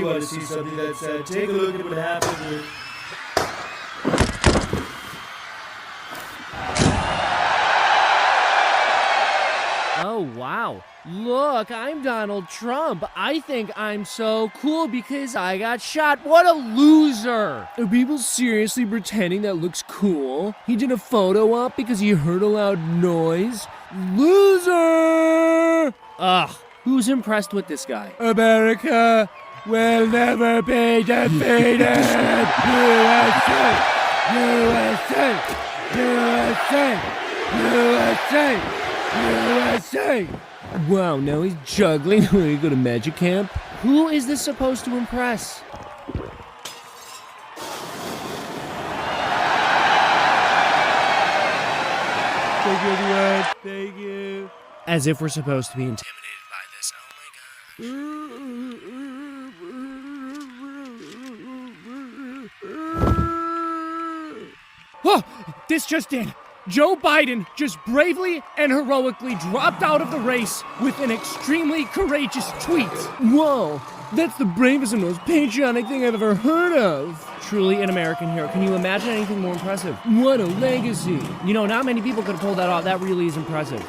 want to see something that's sad, take a look at what happened here. Oh, wow. Look, I'm Donald Trump. I think I'm so cool because I got shot. What a loser. Are people seriously pretending that looks cool? He did a photo op because he heard a loud noise? Loser! Ugh, who's impressed with this guy? America will never be defeated! USA! USA! USA! USA! USA! Wow, now he's juggling. When you go to magic camp? Who is this supposed to impress? Thank you, everyone. Thank you. As if we're supposed to be intimidated by this. Oh my gosh. Oh, this just in. Joe Biden just bravely and heroically dropped out of the race with an extremely courageous tweet. Whoa, that's the bravest and most patriotic thing I've ever heard of. Truly an American hero. Can you imagine anything more impressive? What a legacy. You know, not many people could have pulled that off. That really is impressive.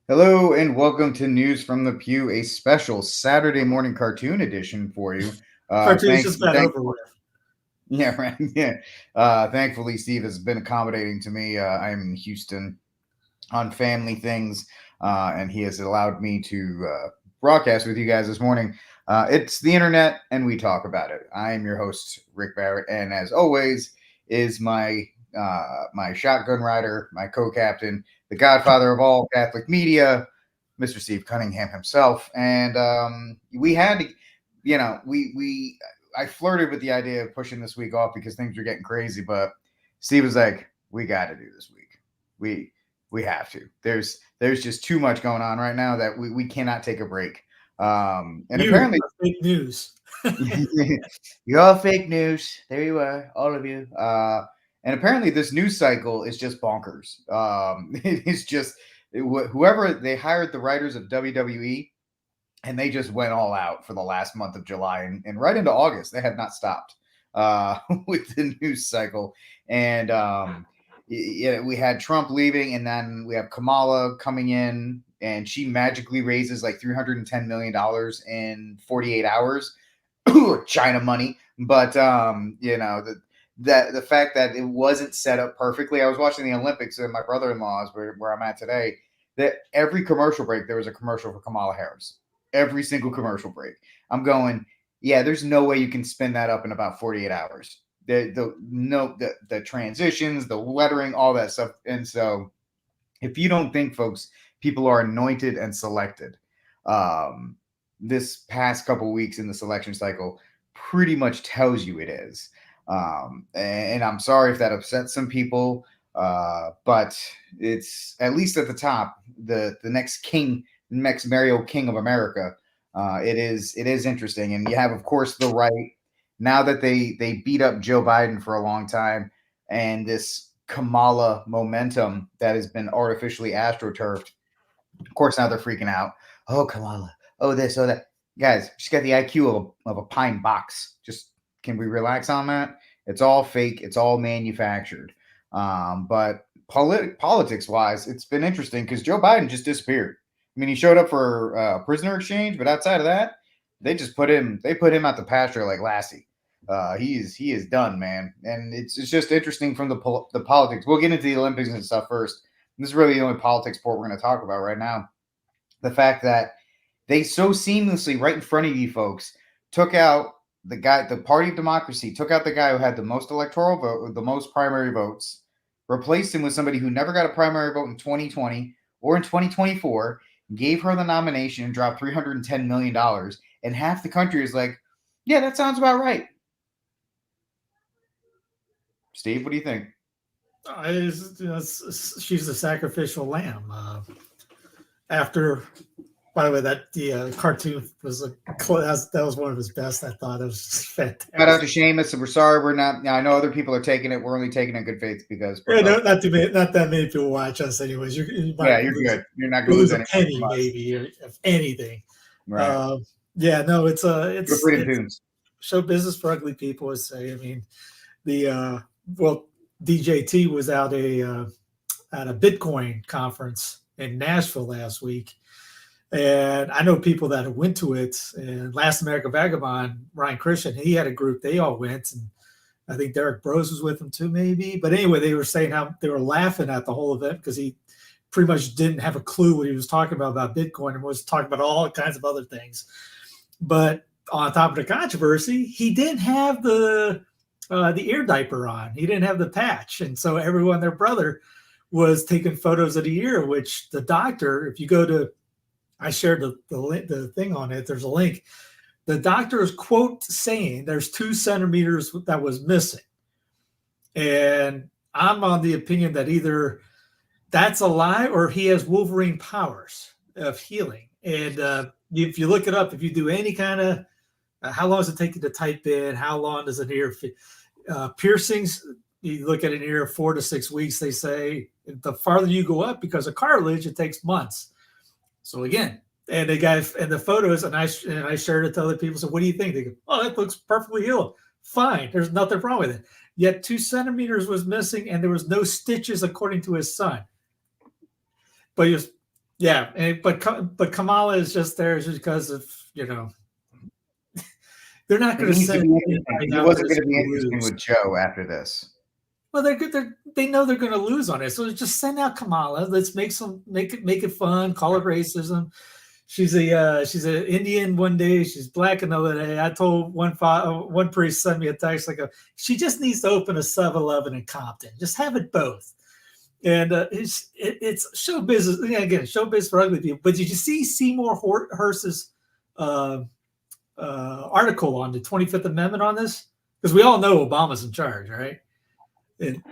Hello and welcome to News from the Pew, a special Saturday morning cartoon edition for you. Cartoon's just been over with. Yeah, right. Yeah. Thankfully, Steve has been accommodating to me. I'm in Houston on family things, and he has allowed me to broadcast with you guys this morning. It's the internet, and we talk about it. I am your host, Rick Barrett, and as always, is my shotgun rider, my co-captain, the godfather of all Catholic media, Mr. Steve Cunningham himself. And we had to, I flirted with the idea of pushing this week off because things were getting crazy, but Steve was like, we got to do this week. We have to. There's just too much going on right now that we cannot take a break. And apparently fake news. You're all fake news. There you are, all of you. And apparently this news cycle is just bonkers. It's just whoever they hired the writers of WWE, and they just went all out for the last month of July and right into August. They have not stopped with the news cycle. And we had Trump leaving, and then we have Kamala coming in, and she magically raises like $310 million in 48 hours. China money. But the fact that it wasn't set up perfectly. I was watching the Olympics, and my brother-in-law is where I'm at today. That every commercial break there was a commercial for Kamala Harris. Every single commercial break. I'm going, yeah, there's no way you can spin that up in about 48 hours. The transitions, the lettering, all that stuff. And so if you don't think, folks, people are anointed and selected, this past couple weeks in the selection cycle pretty much tells you it is. And I'm sorry if that upsets some people, but it's at least at the top, the next king, next Mario King of America. It is interesting. And you have, of course, the right, now that they beat up Joe Biden for a long time, and this Kamala momentum that has been artificially astroturfed. Of course, now they're freaking out. Oh, Kamala. Oh, this, oh, that. Guys, she's got the IQ of a pine box. Just, can we relax on that? It's all fake. It's all manufactured. But politics-wise, it's been interesting because Joe Biden just disappeared. I mean, he showed up for prisoner exchange, but outside of that, they put him out the pasture like Lassie. He is done, man. And it's just interesting from the politics. We'll get into the Olympics and stuff first. This is really the only politics sport we're going to talk about right now. The fact that they so seamlessly, right in front of you folks, took out the Party of Democracy, took out the guy who had the most electoral vote, the most primary votes, replaced him with somebody who never got a primary vote in 2020 or in 2024, gave her the nomination and dropped $310 million. And half the country is like, yeah, that sounds about right. Steve, what do you think? She's a sacrificial lamb. After By the way, the cartoon was that was one of his best. I thought it was just fantastic. Shout out to Seamus, and we're sorry we're not. I know other people are taking it. We're only taking it in good faith because not that many people watch us, anyways. You're good. You're not going to lose lose a penny, maybe, if anything. Right. It's Freedom Tunes. Show business for ugly people, I say. I mean, DJT was out at a Bitcoin conference in Nashville last week. And I know people that went to it. And Last American Vagabond, Ryan Christian, he had a group. They all went. And I think Derek Bros was with him too, maybe. But anyway, they were saying how they were laughing at the whole event because he pretty much didn't have a clue what he was talking about Bitcoin, and was talking about all kinds of other things. But on top of the controversy, he didn't have the ear diaper on. He didn't have the patch. And so everyone, their brother, was taking photos of the ear, which the doctor, if you go to, I shared the thing on it. There's a link. The doctor is quote saying there's 2 centimeters that was missing. And I'm on the opinion that either that's a lie or he has Wolverine powers of healing. And if you look it up, if you do any kind of, how long does it take you to type in? How long does an ear piercings? You look at an ear 4 to 6 weeks. They say the farther you go up because of cartilage, it takes months. So again, and the photos, and I shared it to other people. So what do you think? They go, oh, that looks perfectly healed. Fine, there's nothing wrong with it. Yet 2 centimeters was missing, and there was no stitches according to his son. But but Kamala is just there just because of they're not going to send. It wasn't going to be interesting with Joe after this. Well, they're good. They know they're going to lose on it, so just send out Kamala. Let's make it fun. Call it racism. She's an Indian one day. She's black another day. I told one priest sent me a text she just needs to open a 7-Eleven in Compton. Just have it both. And it's show business again. Show business for ugly people. But did you see Seymour Hersh's article on the 25th Amendment on this? Because we all know Obama's in charge, right?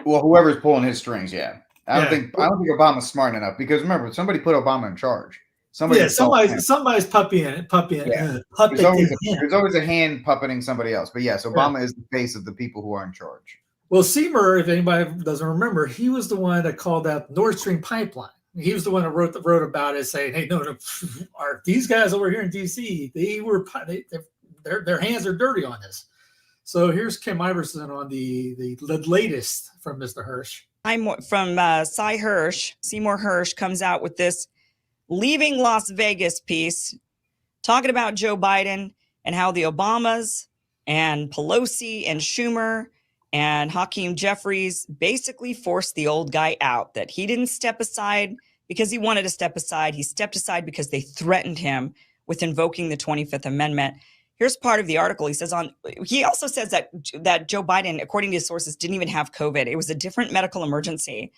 Well, whoever's pulling his strings, yeah. I don't think Obama's smart enough because remember, somebody put Obama in charge. Somebody's puppying. Yeah. There's always a hand puppeting somebody else. But yes, Obama is the face of the people who are in charge. Well, Seymour, if anybody doesn't remember, he was the one that called out Nord Stream pipeline. He was the one that wrote about it, saying, "Hey, no, are these guys over here in D.C. Their hands are dirty on this." So here's Kim Iverson on the latest from Mr. Hersh. From Cy Hersh. Seymour Hersh comes out with this Leaving Las Vegas piece talking about Joe Biden and how the Obamas and Pelosi and Schumer and Hakeem Jeffries basically forced the old guy out, that he didn't step aside because he wanted to step aside. He stepped aside because they threatened him with invoking the 25th Amendment. Here's part of the article. He also says that Joe Biden, according to his sources, didn't even have COVID. It was a different medical emergency,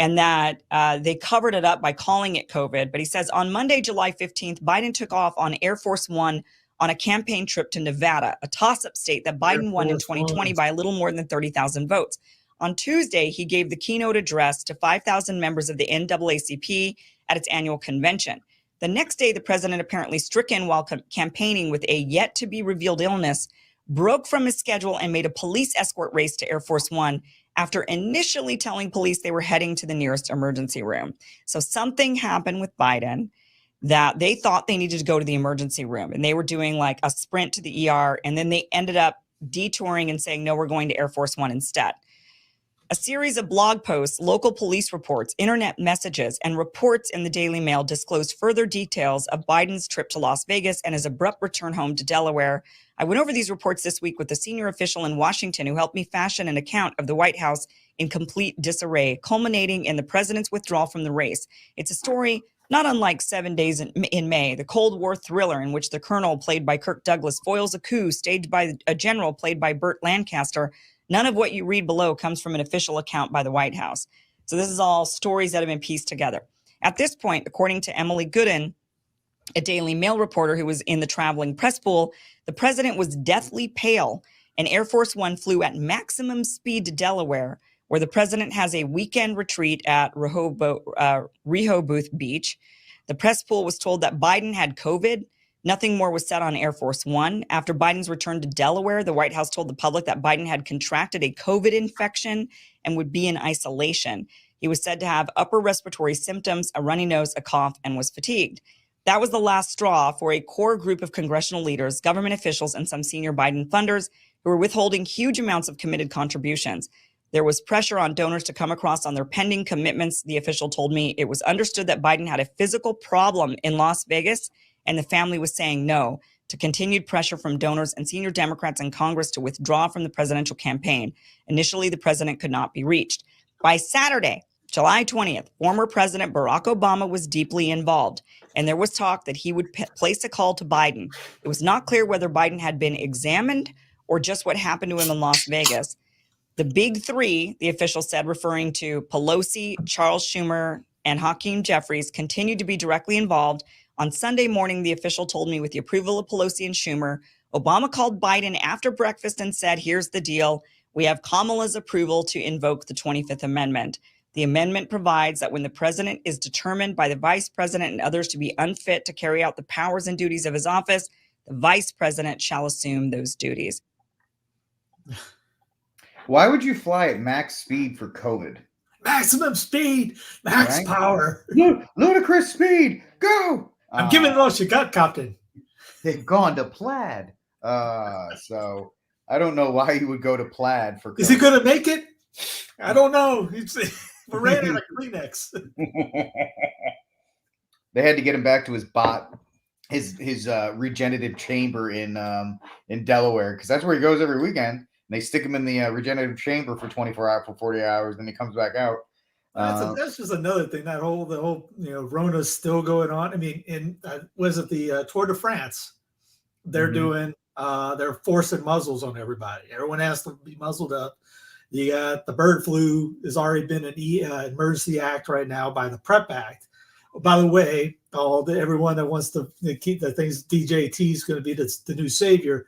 and that they covered it up by calling it COVID. But he says on Monday, July 15th, Biden took off on Air Force One on a campaign trip to Nevada, a toss-up state that Biden won in 2020 by a little more than 30,000 votes. On Tuesday, he gave the keynote address to 5,000 members of the NAACP at its annual convention. The next day, the president, apparently stricken while campaigning with a yet-to-be-revealed illness, broke from his schedule and made a police escort race to Air Force One after initially telling police they were heading to the nearest emergency room. So something happened with Biden that they thought they needed to go to the emergency room, and they were doing like a sprint to the ER, and then they ended up detouring and saying, no, we're going to Air Force One instead. A series of blog posts, local police reports, internet messages, and reports in the Daily Mail disclosed further details of Biden's trip to Las Vegas and his abrupt return home to Delaware. I went over these reports this week with a senior official in Washington who helped me fashion an account of the White House in complete disarray, culminating in the president's withdrawal from the race. It's a story not unlike 7 Days in May, the Cold War thriller in which the colonel, played by Kirk Douglas, foils a coup staged by a general, played by Burt Lancaster. None of what you read below comes from an official account by the White House. So this is all stories that have been pieced together. At this point, according to Emily Gooden, a Daily Mail reporter who was in the traveling press pool, the president was deathly pale, and Air Force One flew at maximum speed to Delaware, where the president has a weekend retreat at Rehoboth Beach. The press pool was told that Biden had COVID. Nothing more was said on Air Force One. After Biden's return to Delaware, the White House told the public that Biden had contracted a COVID infection and would be in isolation. He was said to have upper respiratory symptoms, a runny nose, a cough, and was fatigued. That was the last straw for a core group of congressional leaders, government officials, and some senior Biden funders who were withholding huge amounts of committed contributions. There was pressure on donors to come across on their pending commitments. The official told me it was understood that Biden had a physical problem in Las Vegas, and the family was saying no to continued pressure from donors and senior Democrats in Congress to withdraw from the presidential campaign. Initially, the president could not be reached. By Saturday, July 20th, former President Barack Obama was deeply involved, and there was talk that he would place a call to Biden. It was not clear whether Biden had been examined or just what happened to him in Las Vegas. The big three, the official said, referring to Pelosi, Charles Schumer, and Hakeem Jeffries, continued to be directly involved. On Sunday morning, the official told me with the approval of Pelosi and Schumer, Obama called Biden after breakfast and said, here's the deal. We have Kamala's approval to invoke the 25th Amendment. The amendment provides that when the president is determined by the vice president and others to be unfit to carry out the powers and duties of his office, the vice president shall assume those duties. Why would you fly at max speed for COVID? Maximum speed, max Right? power. Ludicrous speed. Go. I'm giving it all you got, Captain. They've gone to Plaid. So I don't know why you would go to Plaid for COVID. Is he going to make it? I don't know. We're ran out of Kleenex. They had to get him back to his regenerative chamber in Delaware, because that's where he goes every weekend. And they stick him in the regenerative chamber for 24 hours, for 40 hours, then he comes back out. That's just another thing. The whole Rona's still going on. I mean, was it the Tour de France? They're doing they're forcing muzzles on everybody. Everyone has to be muzzled up. You got the bird flu has already been an emergency act right now by the PrEP Act. By the way, everyone that wants to keep the things, DJT is going to be the new savior.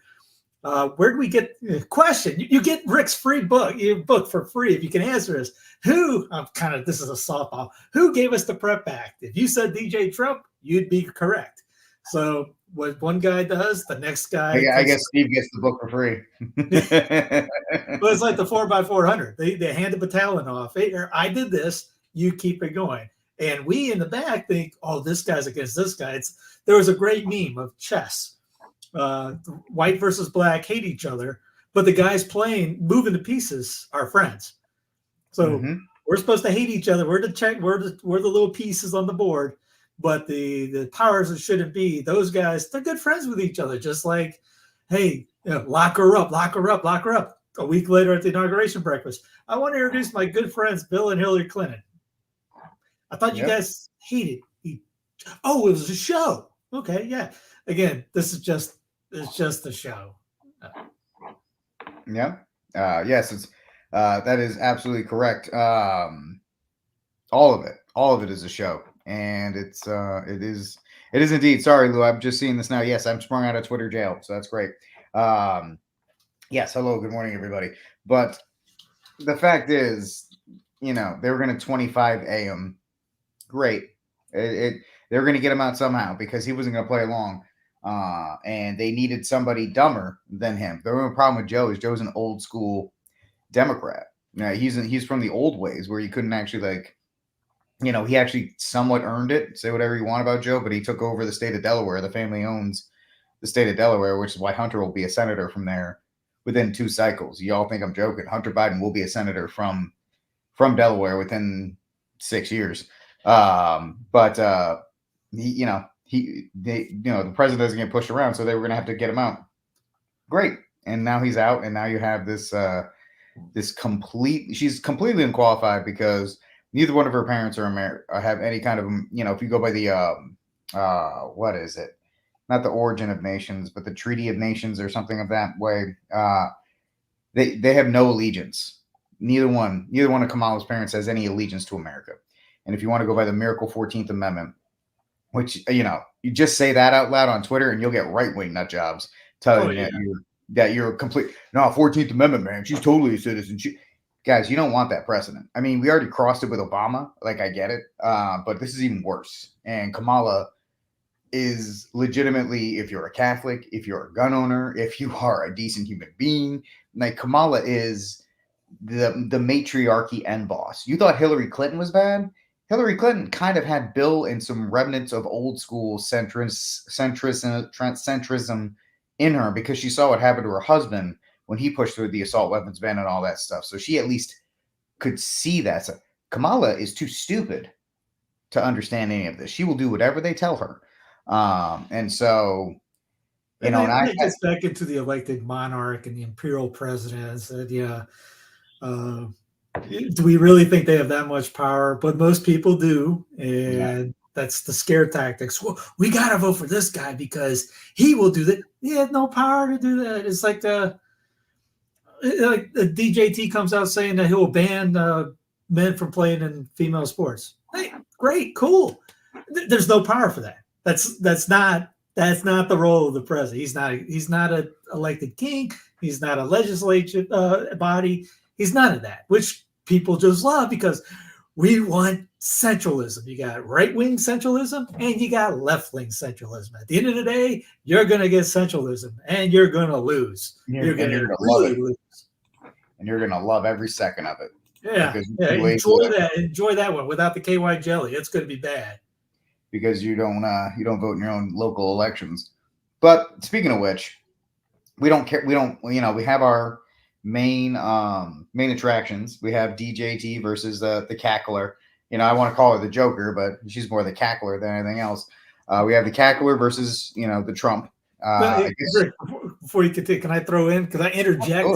Where do we get question? You get Rick's free book, your book for free if you can answer this. This is a softball. Who gave us the PrEP Act? If you said DJ Trump, you'd be correct. So what one guy does, the next guy. I guess Steve gets the book for free. But it's like the 4x400. They hand the battalion off. Hey, I did this. You keep it going. And we in the back think, oh, this guy's against this guy. There was a great meme of chess. White versus black hate each other, but the guys moving the pieces are friends. So we're supposed to hate each other. We're the little pieces on the board, but the powers that shouldn't be, those guys, they're good friends with each other. Just like, hey, lock her up. A week later at the inauguration breakfast, I want to introduce my good friends, Bill and Hillary Clinton. I thought you guys hated. It was a show. Okay, yeah. Again, it's just a show. Yeah. Yes, that is absolutely correct. All of it is a show, and it is indeed. Sorry, Lou, I'm just seeing this now. Yes, I'm sprung out of Twitter jail, so that's great. Yes, hello, good morning, everybody. But the fact is, they were going to 25 a.m. Great. They were going to get him out somehow because he wasn't going to play along. And they needed somebody dumber than him. The only problem with Joe is Joe's an old school Democrat. He's from the old ways where you couldn't actually he actually somewhat earned it. Say whatever you want about Joe, but he took over the state of Delaware. The family owns the state of Delaware, which is why Hunter will be a senator from there within 2 cycles. Y'all think I'm joking. Hunter Biden will be a senator from Delaware within 6 years. The president doesn't get pushed around, so they were going to have to get him out. Great. And now he's out, and now you have this she's completely unqualified because neither one of her parents have any kind of, if you go by the, what is it? Not the Origin of Nations, but the Treaty of Nations or something of that way. They have no allegiance. Neither one of Kamala's parents has any allegiance to America. And if you want to go by the miracle 14th Amendment, which, you just say that out loud on Twitter and you'll get right-wing nut jobs telling you that you're complete. No, 14th Amendment, man. She's totally a citizen. guys, you don't want that precedent. I mean, we already crossed it with Obama. Like, I get it. But this is even worse. And Kamala is legitimately, if you're a Catholic, if you're a gun owner, if you are a decent human being, like Kamala is the matriarchy end boss. You thought Hillary Clinton was bad? Hillary Clinton kind of had Bill and some remnants of old school centrism in her because she saw what happened to her husband when he pushed through the assault weapons ban and all that stuff. So she at least could see that. So Kamala is too stupid to understand any of this. She will do whatever they tell her. And so, and it gets back into the elected monarch and the imperial presidents. Do we really think they have that much power? But most people do, and that's the scare tactics. Well, we gotta vote for this guy because he will do that. He had no power to do that. It's like the DJT comes out saying that he'll ban men from playing in female sports. Hey, great, cool. There's no power for that. That's not the role of the president. He's not an elected king. He's not a legislative body. He's none of that, which people just love because we want centralism. You got right-wing centralism and you got left-wing centralism. At the end of the day, you're going to get centralism and you're going to lose. You're going to really lose. And you're going to love every second of it. Yeah. Enjoy that one without the KY jelly. It's going to be bad. Because you don't vote in your own local elections. But speaking of which, we don't care. We have our main attractions. We have DJT versus the cackler. I want to call her the Joker, but she's more the cackler than anything else. We have the cackler versus the Trump. Before you continue, can I throw in? Because I interject.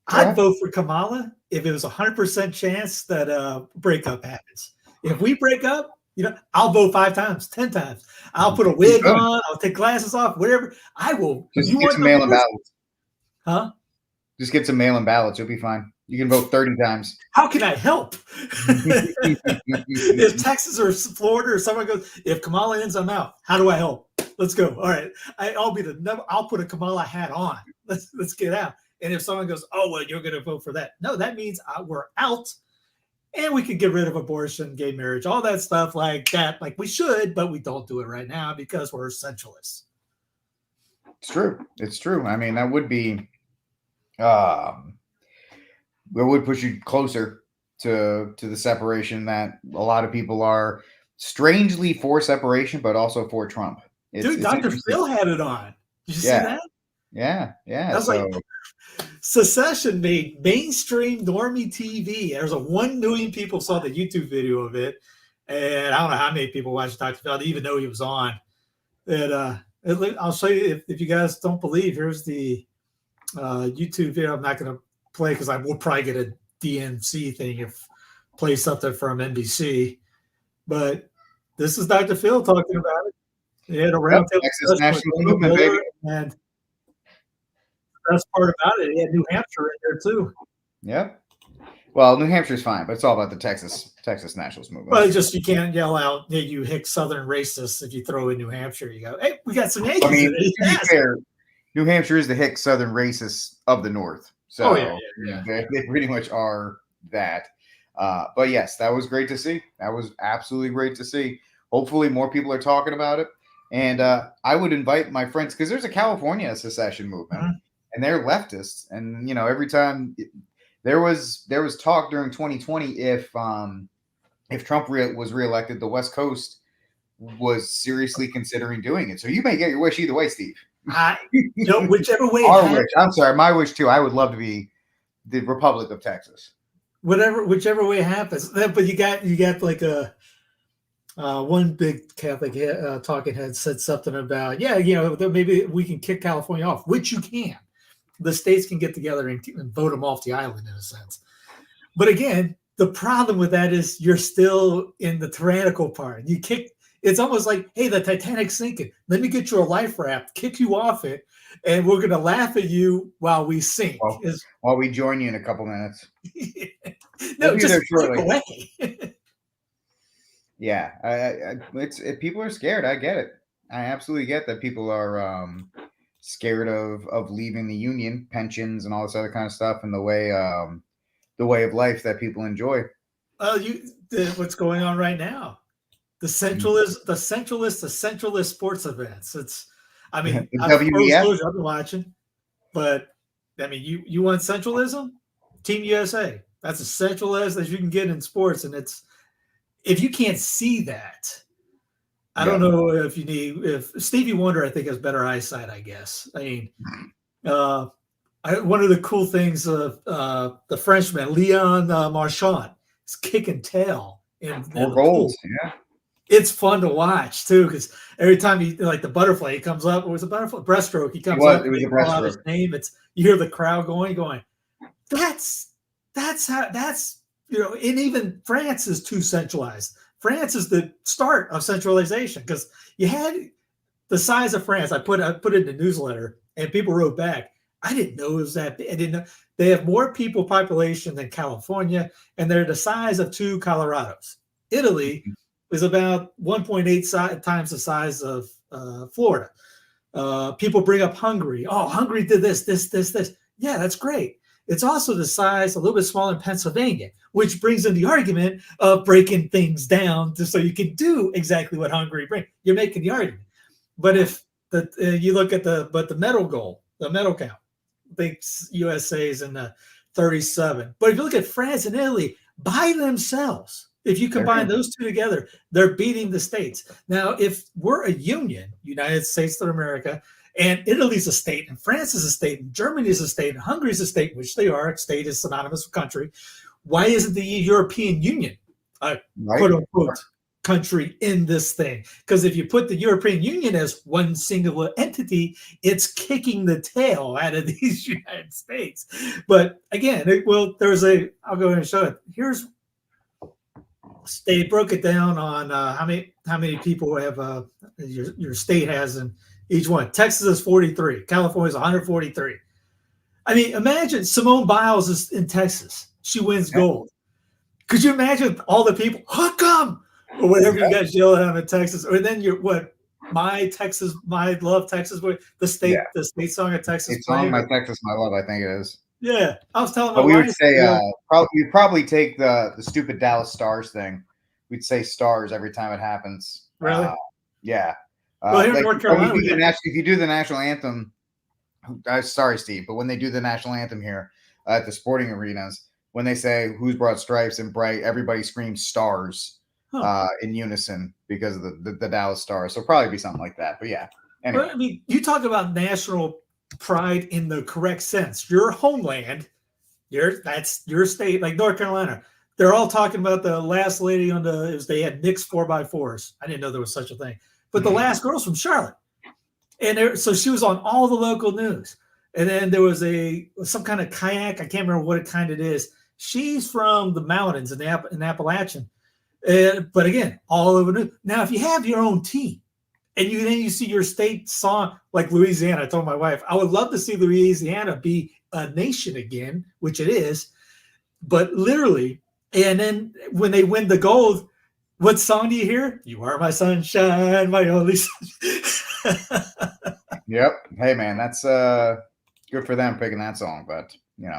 I'd vote for Kamala if it was 100% chance that a breakup happens. If we break up, I'll vote 5 times, 10 times. I'll put a wig on. I'll take glasses off. Whatever. I will. Just get some mail-in ballots. Huh? Just get some mail-in ballots. You'll be fine. You can vote 30 times. How can I help? If Texas or Florida or someone goes, if Kamala ends, I'm out. How do I help? Let's go. All right. I'll put a Kamala hat on. Let's get out. And if someone goes, oh, well, you're going to vote for that. No, that means we're out. And we could get rid of abortion, gay marriage, all that stuff like that. Like we should, but we don't do it right now because we're centralists. It's true. It's true. I mean, that would be, it would push you closer to the separation that a lot of people are strangely for separation, but also for Trump. Dude, Dr. Phil had it on. Did you see that? Yeah. I was like, Secession made mainstream normie TV. There's 1 million people saw the YouTube video of it, and I don't know how many people watched Dr. Phil. I didn't even know he was on. And I'll show you if you guys don't believe. Here's the YouTube video. I'm not going to play because I will probably get a DNC thing if play something from NBC. But this is Dr. Phil talking about it. He had a roundtable Texas national movement, baby. And the best part about it, he had New Hampshire in there too. Yep. Well, New Hampshire's fine, but it's all about the Texas nationals movement. Well, it's just you can't yell out, hey, you hick Southern racists if you throw in New Hampshire. You go, hey, we got some Yankees. I mean, to be fair, New Hampshire is the hick Southern racists of the North. So they pretty much are that. But yes, that was great to see. That was absolutely great to see. Hopefully more people are talking about it. And I would invite my friends, because there's a California secession movement, and they're leftists. And, every time there was talk during 2020, if Trump was reelected, the West Coast was seriously considering doing it. So you may get your wish either way, Steve. Whichever way. I'm sorry, my wish too. I would love to be the Republic of Texas. Whichever way it happens. But you got like a one big Catholic talking head said something about, maybe we can kick California off, which you can. The states can get together and vote them off the island in a sense. But again, the problem with that is you're still in the tyrannical part. It's almost like, hey, the Titanic's sinking. Let me get you a life raft, kick you off it, and we're going to laugh at you while we sink. While we join you in a couple minutes. No, just slip away. Yeah, people are scared. I get it. I absolutely get that people are scared of leaving the union, pensions, and all this other kind of stuff, and the way the way of life that people enjoy. What's going on right now? The centralist sports events. I mean, The I've WEF? been watching, but I mean, you want centralism? Team USA. That's as centralist as you can get in sports, and if you can't see that, I don't know if Stevie Wonder, I think, has better eyesight. I guess. I mean, one of the cool things of the Frenchman Leon Marchand is kicking tail in the goals. pool. Yeah. It's fun to watch too, because every time he like the butterfly, he comes up. It was a butterfly breaststroke. He comes up. It was a call out his breaststroke. name. You hear the crowd going. That's how. And even France is too centralized. France is the start of centralization because you had the size of France. I put it in the newsletter, and people wrote back. I didn't know it was that big. I didn't know they have more people population than California, and they're the size of 2 Colorados. Italy is about 1.8 times the size of Florida. People bring up Hungary. Oh, Hungary did this. Yeah, that's great. It's also the size, a little bit smaller in Pennsylvania, which brings in the argument of breaking things down so you can do exactly what Hungary brings. You're making the argument. But if you look at the medal goal, the medal count, I think USA is in the 37. But if you look at France and Italy by themselves, if you combine those two together, they're beating the states. Now, if we're a union, United States of America, and Italy's a state, and France is a state, and Germany is a state, and Hungary is a state, which they are. State is synonymous with country. Why isn't the European Union a quote-unquote country in this thing? Because if you put the European Union as one singular entity, it's kicking the tail out of these United States. But again, I'll go ahead and show it. They broke it down on how many people have your state has in each one. Texas is 43. California is 143. I mean, imagine Simone Biles is in Texas. She wins gold. Could you imagine all the people, hook 'em, or whatever you guys yell at them in Texas? Or then my love Texas, the state song of Texas. It's on My Texas, My Love, I think it is. Yeah, I was telling. But we would say you'd probably take the stupid Dallas Stars thing. We'd say Stars every time it happens. Really? Yeah. Well, here in North Carolina, if you do the national anthem, sorry, Steve, but when they do the national anthem here at the sporting arenas, when they say "Who's brought stripes and bright," everybody screams "Stars" in unison because of the Dallas Stars. So probably be something like that. But yeah. Anyway. Well, I mean, you talk about national pride in the correct sense. Your homeland, that's your state, like North Carolina. They're all talking about the last lady they had Knicks 4x4s. I didn't know there was such a thing. But the last girl's from Charlotte. And so she was on all the local news. And then there was some kind of kayak. I can't remember what kind it is. She's from the mountains in Appalachian. But again, all over news. Now, if you have your own team and you see your state song, like Louisiana, I told my wife, I would love to see Louisiana be a nation again, which it is. But literally, and then when they win the gold, what song do you hear? You are my sunshine, my only sunshine. Yep. Hey, man, that's good for them picking that song, but you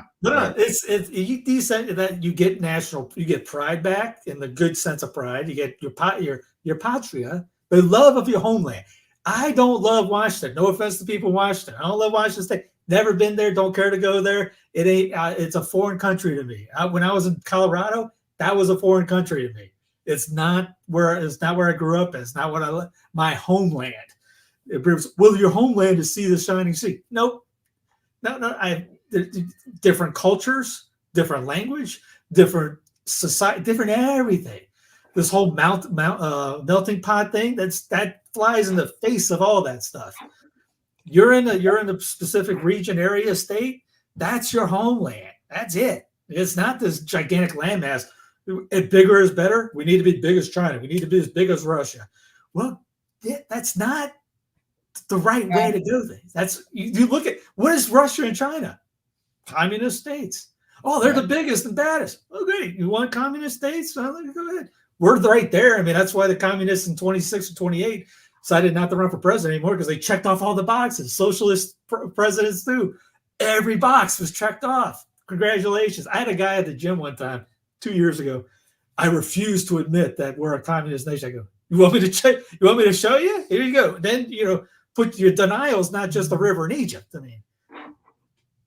get pride back in the good sense of pride. You get your patria, the love of your homeland. I don't love Washington. No offense to people in Washington. I don't love Washington State. Never been there. Don't care to go there. It ain't. It's a foreign country to me. When I was in Colorado, that was a foreign country to me. It's not where I grew up. It's not what my homeland. Well, your homeland is see the shining sea. Nope. No. Different cultures, different language, different society, different everything. This whole melting pot thing that flies in the face of all that stuff. You're in the specific region, area, state. That's your homeland. That's it. It's not this gigantic landmass. If bigger is better, we need to be big as China. We need to be as big as Russia. Well, that's not the right way to do things. You look at what is Russia and China? Communist states. Oh, they're the biggest and baddest. Okay, you want communist states? Go ahead. We're right there. I mean, that's why the communists in 26 or 28 decided not to run for president anymore, because they checked off all the boxes. Socialist presidents too. Every box was checked off. congratulations. I had a guy at the gym one time 2 years ago. I refused to admit that we're a communist nation. I go, you want me to check? You want me to show you? Here you go. Then, put your denials, not just the river in Egypt. I mean,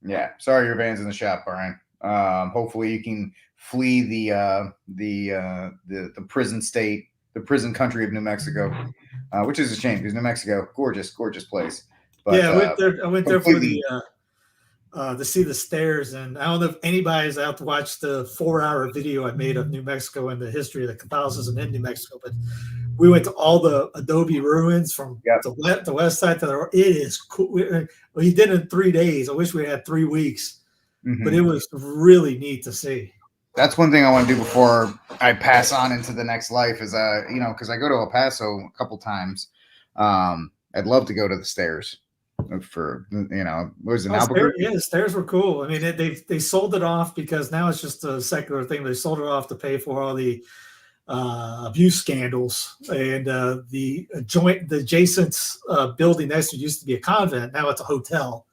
yeah. Sorry, your van's in the shop, Brian. Hopefully you can flee the prison state, the prison country of New Mexico, which is a shame because New Mexico, gorgeous place. But, yeah, I went there for the to see the stairs, and I don't know if anybody's out to watch the 4-hour video I made of New Mexico and the history of the Catholicism in New Mexico, but we went to all the adobe ruins from the west side to the. It is cool. We did it in 3 days. I wish we had 3 weeks, but it was really neat to see. That's one thing I want to do before I pass on into the next life is, because I go to El Paso a couple times. I'd love to go to the stairs for, what was it? Yeah, the stairs were cool. I mean, they sold it off because now it's just a secular thing. They sold it off to pay for all the abuse scandals, and the adjacent building next to it used to be a convent. Now it's a hotel.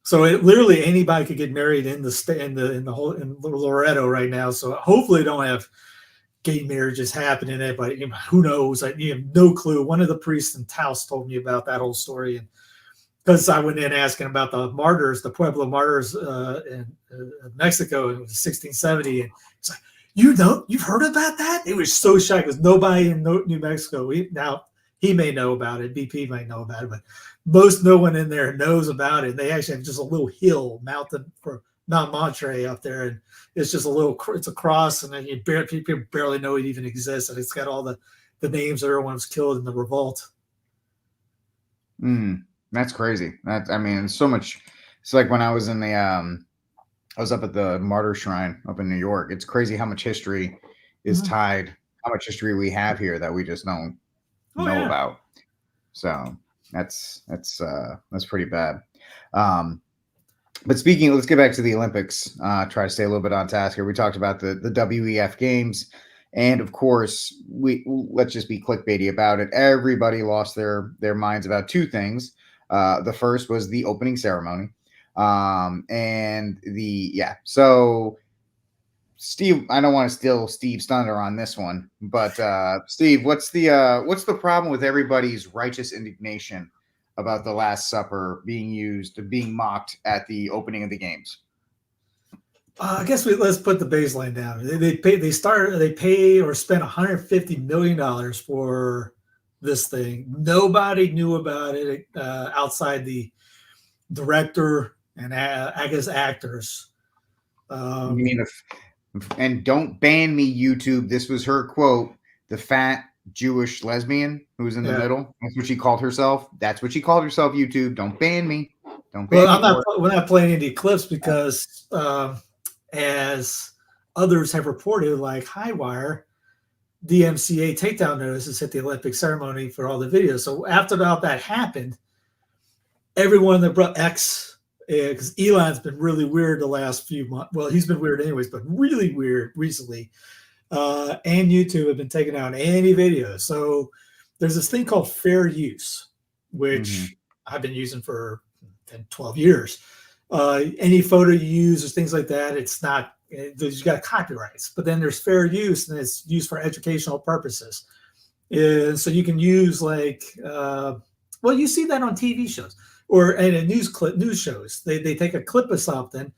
So it literally anybody could get married in Loretto right now. So hopefully they don't have gay marriages happening there, but who knows? I have no clue. One of the priests in Taos told me about that whole story, and because I went in asking about the martyrs, the Pueblo martyrs in Mexico in 1670, and it's like, you've heard about that? It was so shocked because nobody in New Mexico. Now he may know about it, BP might know about it, but no one in there knows about it. They actually have just a little hill mountain for Mount Monterey up there, and it's just it's a cross, and then people barely know it even exists, and it's got all the names of everyone was killed in the revolt. That's crazy. So much. It's like when I was in I was up at the Martyr Shrine up in New York. It's crazy how much history is tied, how much history we have here that we just don't know about. So that's pretty bad. But speaking, let's get back to the Olympics. Try to stay a little bit on task here. We talked about the WEF games, and of course, let's just be clickbaity about it. Everybody lost their minds about two things. The first was the opening ceremony, So, Steve, I don't want to steal Steve's thunder on this one, but Steve, what's the problem with everybody's righteous indignation about the Last Supper being mocked at the opening of the games? I guess let's put the baseline down. They pay or spent $150 million for this thing. Nobody knew about it outside the director and I guess actors. You mean and don't ban me, YouTube. This was her quote. The fat Jewish lesbian who was in the middle. That's what she called herself. That's what she called herself, YouTube. Don't ban me. Don't ban me. We're not playing any clips because as others have reported, like Highwire, DMCA takedown notices hit the Olympic ceremony for all the videos. So after that happened, everyone that brought because Elon's been really weird the last few months. Well, he's been weird anyways, but really weird recently. And YouTube have been taking out any videos. So there's this thing called fair use, which I've been using for 10, 12 years. Any photo you use or things like that, it's not, you got copyrights, but then there's fair use and it's used for educational purposes. So you can use you see that on TV shows or in news shows. They take a clip of something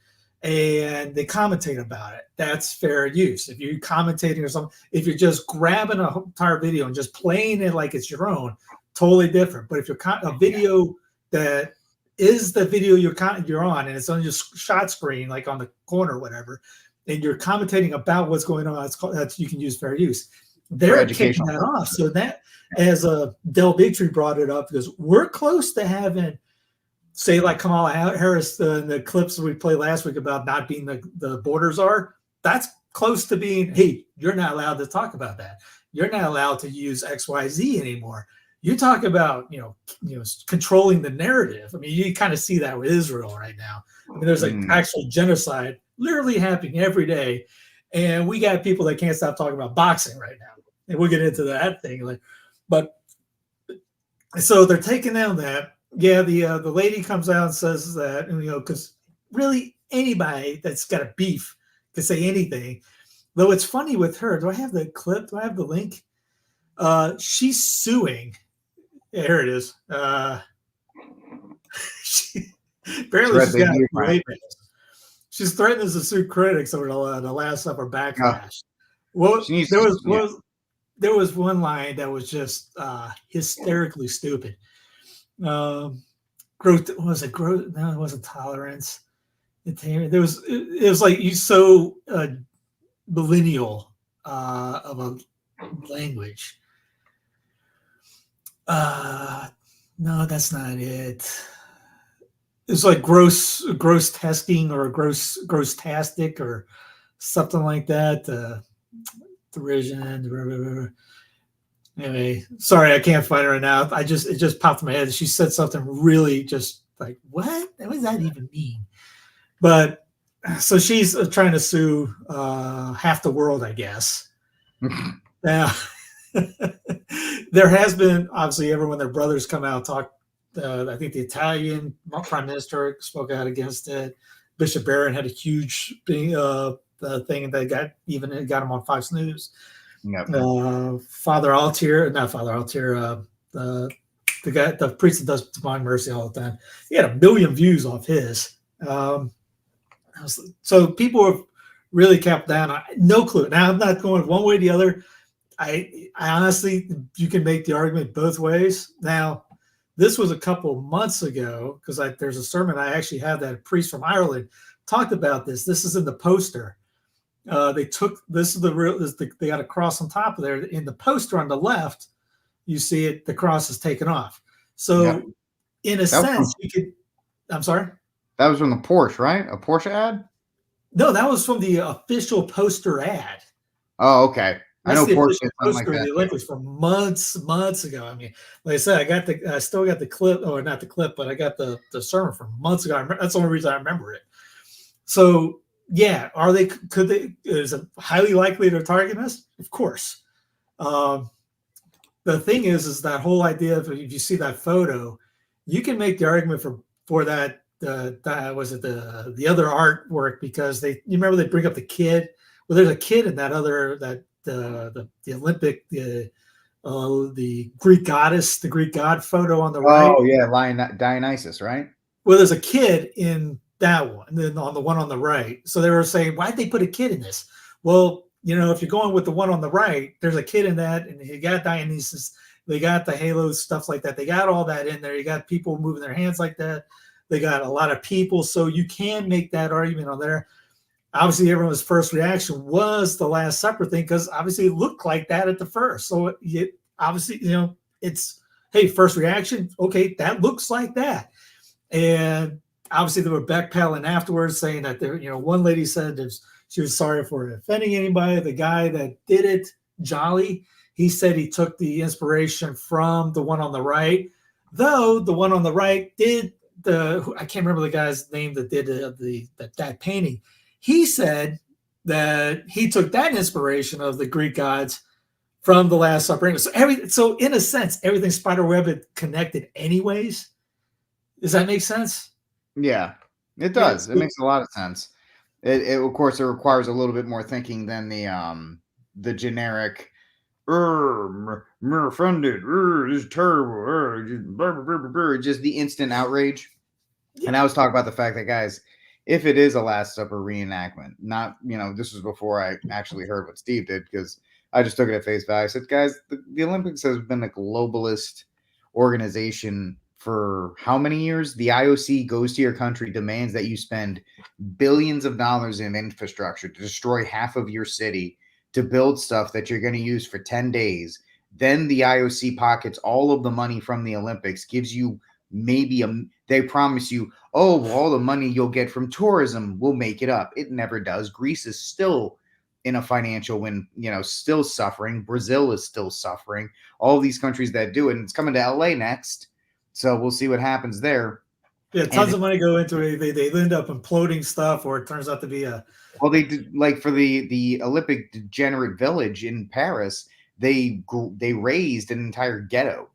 and they commentate about it. That's fair use. If you're commentating or something, if you're just grabbing an entire video and just playing it like it's your own, totally different. But if you're a video that is the video you're on and it's on your shot screen, like on the corner or whatever, and you're commentating about what's going on, you can use fair use. They're taking that off. So that, as Del Bigtree brought it up, because we're close to having, say, like Kamala Harris, the clips we played last week about not being the borders are, that's close to being, hey, you're not allowed to talk about that. You're not allowed to use XYZ anymore. You talk about, controlling the narrative. I mean, you kind of see that with Israel right now. I mean, there's actual genocide literally happening every day. And we got people that can't stop talking about boxing right now. And we'll get into that thing. But so they're taking down that. Yeah, the lady comes out and says that, because really anybody that's got a beef can say anything. Though it's funny with her. Do I have the clip? Do I have the link? She's suing. Yeah, here it is. Apparently she's got a she's threatening to sue critics over the Last Supper backlash. Well, there was one line that was just hysterically stupid. Growth was it growth? No, it wasn't tolerance. It was like you so millennial of a language. No, that's not it. It's like gross testing or gross tastic or something like that. Derision. Anyway, sorry, I can't find it right now. It just popped in my head. She said something really just like, what? What does that even mean? But so she's trying to sue half the world, I guess. Now, there has been, obviously, everyone, their brothers come out and talk. I think the Italian prime minister spoke out against it. Bishop Barron had a huge thing that got him on Fox News. Yep. Father Altier, not Father Altier, the priest that does Divine Mercy all the time. He had 1 million views off his. So people have really kept down. No clue. Now I'm not going one way or the other. I honestly, you can make the argument both ways. Now, this was a couple months ago because there's a sermon I actually had that a priest from Ireland talked about this. This is in the poster. They got a cross on top of there. In the poster on the left, you see it. The cross is taken off. So, in a sense, you could. I'm sorry. That was from the Porsche, right? A Porsche ad? No, that was from the official poster ad. Oh, okay. That's I know the Porsche poster of the Olympics from months ago. I mean, like I said, I still got the clip, or not the clip, but I got the sermon from months ago. That's the only reason I remember it. So, yeah, is it highly likely they're targeting us? Of course. The thing is that whole idea of if you see that photo, you can make the argument for that. Was it the other artwork because you remember they bring up the kid? Well, there's a kid in that other the Olympic the Greek goddess, the Greek god photo on the right. Oh yeah, Dionysus, right? Well, there's a kid in that one, and then on the one on the right. So they were saying, why'd they put a kid in this? Well, if you're going with the one on the right, there's a kid in that, and you got Dionysus, they got the halo stuff like that. They got all that in there. You got people moving their hands like that. They got a lot of people, so you can make that argument on there. Obviously, everyone's first reaction was the Last Supper thing because obviously it looked like that at the first. So it's, hey, first reaction, okay, that looks like that. And obviously they were backpedaling afterwards saying that one lady said she was sorry for offending anybody. The guy that did it, Jolly, he said he took the inspiration from the one on the right, though the one on the right did I can't remember the guy's name that did that painting. He said that he took that inspiration of the Greek gods from the Last Supper. So in a sense, everything's spiderweb connected anyways. Does that make sense? Yeah, it does. It makes a lot of sense. It of course it requires a little bit more thinking than the generic offended, this is terrible, just the instant outrage. Yeah. And I was talking about the fact that, guys, if it is a Last Supper reenactment, not, this was before I actually heard what Steve did, because I just took it at face value. I said, guys, the Olympics has been a globalist organization for how many years? The IOC goes to your country, demands that you spend billions of dollars in infrastructure to destroy half of your city, to build stuff that you're going to use for 10 days. Then the IOC pockets all of the money from the Olympics, gives you maybe they promise you, all the money you'll get from tourism will make it up. It never does. Greece is still in a financial win, still suffering. Brazil is still suffering. All these countries that do it, and it's coming to LA next. So we'll see what happens there. Yeah, tons of money go into it. They end up imploding stuff, or it turns out to be Well, they did, like for the Olympic degenerate village in Paris, they raised an entire ghetto,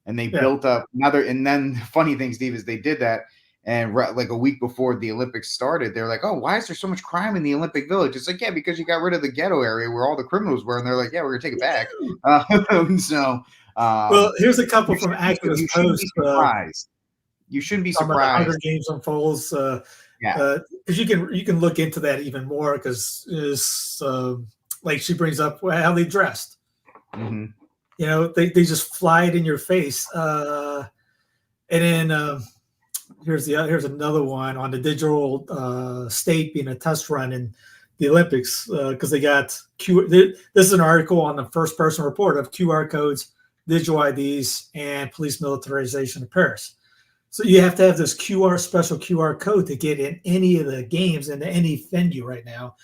and they built up another. And then the funny thing, Steve, is they did that, And like a week before the Olympics started, they're like, "Oh, why is there so much crime in the Olympic Village?" It's like, yeah, because you got rid of the ghetto area where all the criminals were, and they're like, "Yeah, we're gonna take it back." Well, here's a couple you from you activist shouldn't posts. be surprised. You shouldn't be Talking about the Hunger surprised. Games unfolds. Yeah. Because you can look into that even more because like she brings up how they dressed. Mm-hmm. You know, they just fly it in your face. And then here's another one on the digital state being a test run in the Olympics because they got this is an article on the first person report of QR codes, digital IDs, and police militarization of Paris. So you have to have this special QR code to get in any of the games into any venue right now.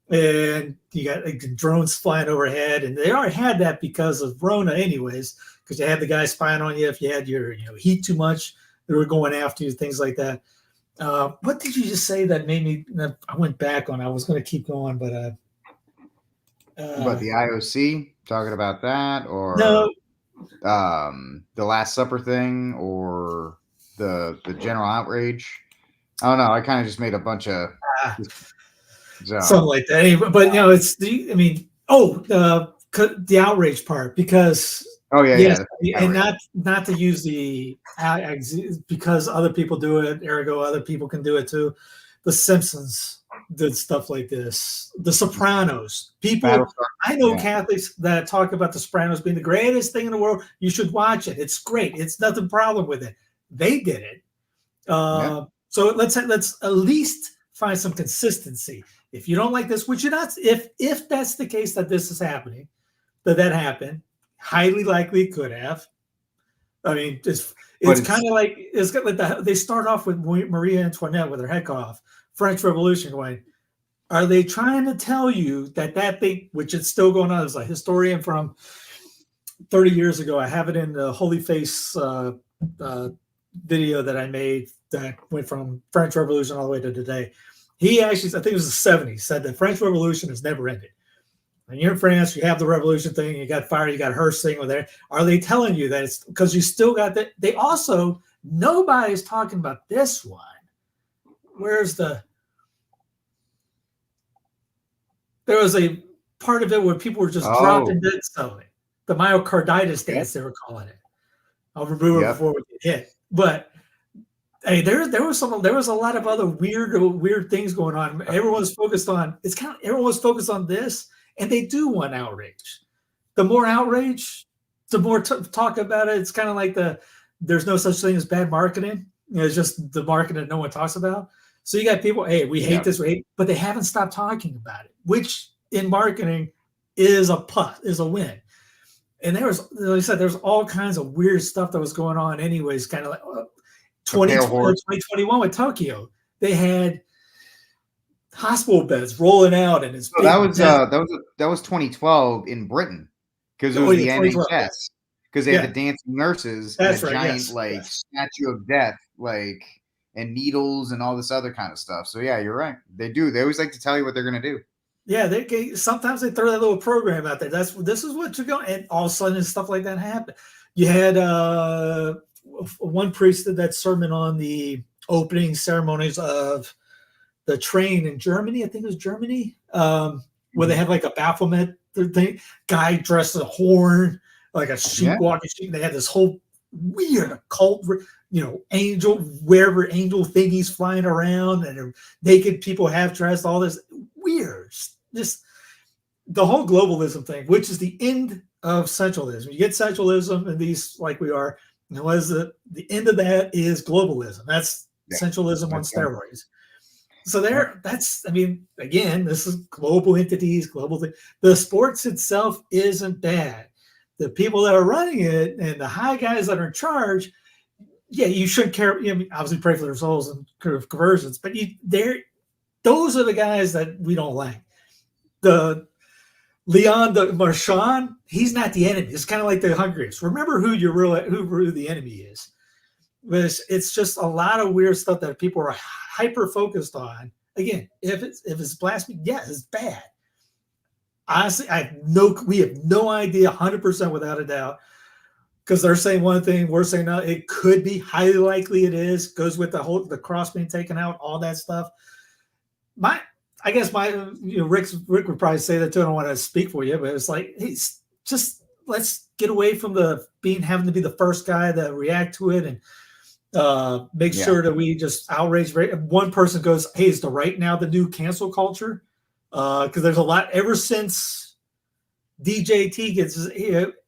And you got like, drones flying overhead, and they already had that because of Rona anyways, because you had the guy spying on you if you had your heat too much. They were going after you, things like that. What did you just say that made me? I went back on. I was going to keep going, but But the IOC talking about that, or no, the Last Supper thing, or the general outrage. I don't know. I kind of just made a bunch of something like that. Anyway, but it's the. I mean, the outrage part because. Oh yeah, and not to use the because other people do it, ergo other people can do it too. The Simpsons did stuff like this. The Sopranos. People, I know Catholics that talk about the Sopranos being the greatest thing in the world. You should watch it. It's great. It's nothing problem with it. They did it. So let's at least find some consistency. If you don't like this, which you're not, if that's the case that this is happening, that happened. Highly likely could have. I mean, it's kind of like they start off with Marie Antoinette with her head cut off. French Revolution going. Are they trying to tell you that thing, which is still going on, as a historian from 30 years ago? I have it in the Holy Face video that I made that went from French Revolution all the way to today. He actually, I think it was the 70s, said the French Revolution has never ended. And you're in France, you have the revolution thing, you got fire, you got Hearst thing over there. Are they telling you that it's because you still got that? They also, nobody's talking about this one. Where's there was a part of it where people were just dropping dead suddenly. The myocarditis dance, they were calling it. I'll remove it before we get hit. But hey, there was a lot of other weird things going on. Everyone's focused on everyone's focused on this. And they do want outrage. The more outrage, the more talk about it. It's kind of like there's no such thing as bad marketing. It's just the marketing that no one talks about. So you got people, hey, we hate this, but they haven't stopped talking about it, which in marketing is a win. And there was, like I said, there's all kinds of weird stuff that was going on anyways, kind of like 2021 with Tokyo. They had hospital beds rolling out, and that was 2012 in Britain because it was the NHS because they had the dancing nurses and a giant statue of death and needles and all this other kind of stuff. So yeah, you're right. They always like to tell you what they're gonna do. Yeah, sometimes they throw that little program out there. This is what you're going, and all of a sudden stuff like that happened. You had one priest did that sermon on the opening ceremonies of the train in Germany, I think it was Germany, where they have like a Baphomet thing, guy dressed as a horn, like a sheep walking sheep. They had this whole weird occult, angel thingies flying around, and naked people half dressed, all this weird, just the whole globalism thing, which is the end of centralism. You get centralism, and these, like we are, what is the end of that is globalism. That's centralism on steroids. So again, this is global entities, global thing. The sports itself isn't bad. The people that are running it and the high guys that are in charge, you shouldn't care. Obviously pray for their souls and conversions, but those are the guys that we don't like. The Leon the Marchand, he's not the enemy. It's kind of like the Hungarians. Remember who the enemy is. It's just a lot of weird stuff that people are hyper focused on. Again, if it's blasphemy, it's bad. Honestly, we have no idea 100% without a doubt because they're saying one thing, we're saying no. It could be, highly likely it is. Goes with the cross being taken out, all that stuff. I guess Rick would probably say that too. I don't want to speak for you, but it's like, hey, just let's get away from having to be the first guy to react to it, and make sure that we just outrage. One person goes, hey, is the right now the new cancel culture? Because there's a lot ever since DJT gets his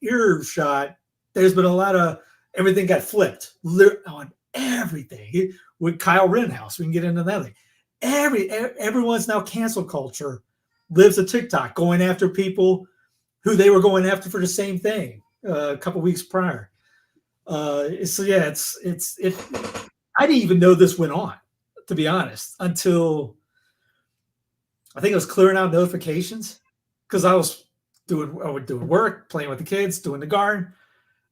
earshot. There's been a lot of everything got flipped on everything with Kyle Rittenhouse. We can get into that thing. Everyone's now cancel culture lives a TikTok going after people who they were going after for the same thing a couple weeks prior. So yeah, I didn't even know this went on, to be honest, until I think I was clearing out notifications because I was doing work, playing with the kids, doing the garden.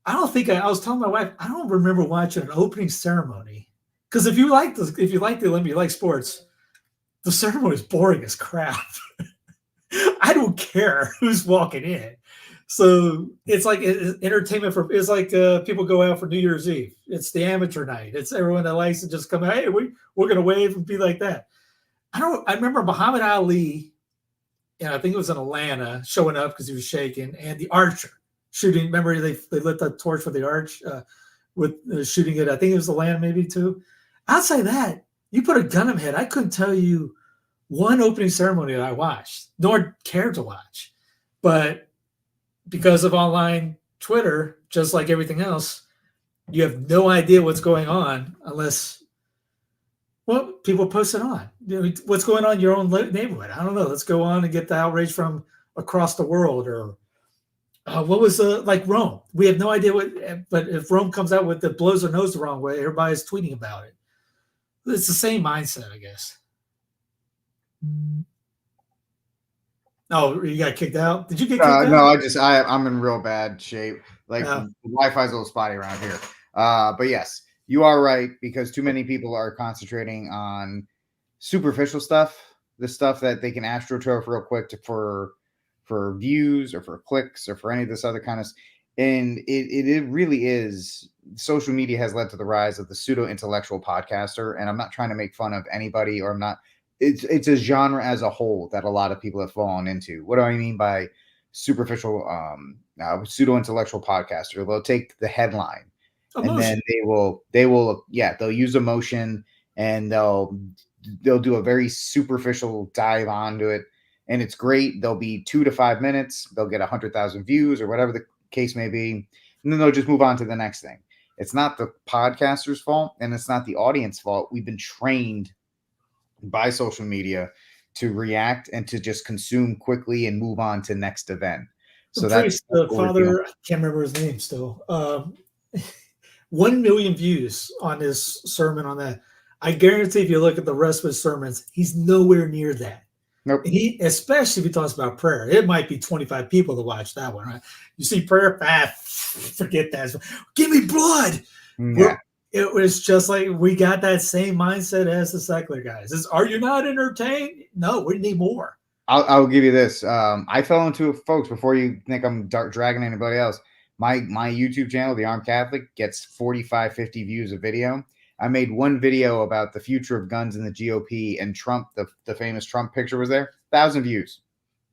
I was telling my wife, I don't remember watching an opening ceremony, because if you like the Olympics, you like sports, the ceremony is boring as crap. I don't care who's walking in. So it's like entertainment it's like people go out for New Year's Eve. It's the amateur night. It's everyone that likes to just come out. Hey, we're going to wave and be like that. I remember Muhammad Ali, and I think it was in Atlanta, showing up because he was shaking, and the archer shooting. Remember they lit the torch for the arch with shooting it. I think it was Atlanta maybe too. Outside that, you put a gun in my head, I couldn't tell you one opening ceremony that I watched, nor cared to watch. But because of online Twitter, just like everything else, you have no idea what's going on unless, well, people post it on. What's going on in your own neighborhood? I don't know. Let's go on and get the outrage from across the world. Or what was like Rome? We have no idea but if Rome comes out with it blows their nose the wrong way, everybody's tweeting about it. It's the same mindset, I guess. Oh, you got kicked out? Did you get kicked out? No, I'm in real bad shape. Like the Wi-Fi's a little spotty around here. But yes, you are right, because too many people are concentrating on superficial stuff, the stuff that they can astroturf real quick for views or for clicks or for any of this other kind of. And it really is. Social media has led to the rise of the pseudo intellectual podcaster, and I'm not trying to make fun of anybody, or I'm not. It's a genre as a whole that a lot of people have fallen into. What do I mean by superficial pseudo intellectual podcaster? They'll take the headline and then they'll use emotion, and they'll do a very superficial dive onto it, and it's great. They'll be 2 to 5 minutes. They'll get 100,000 views or whatever the case may be, and then they'll just move on to the next thing. It's not the podcaster's fault, and it's not the audience fault. We've been trained by social media to react and to just consume quickly and move on to next event. So that's the father. I can't remember his name still. 1 million views on his sermon on that. I guarantee if you look at the rest of his sermons, he's nowhere near that. Nope. Especially if he talks about prayer, it might be 25 people to watch that one. Right? You see prayer, forget that. Give me blood. Yeah. It was just like we got that same mindset as the secular guys. Are you not entertained? No, we need more. I'll give you this. I fell into it, folks, before you think I'm dragging anybody else. My YouTube channel, The Armed Catholic, gets 45, 50 views a video. I made one video about the future of guns in the GOP, and Trump, the famous Trump picture was there. 1,000 views.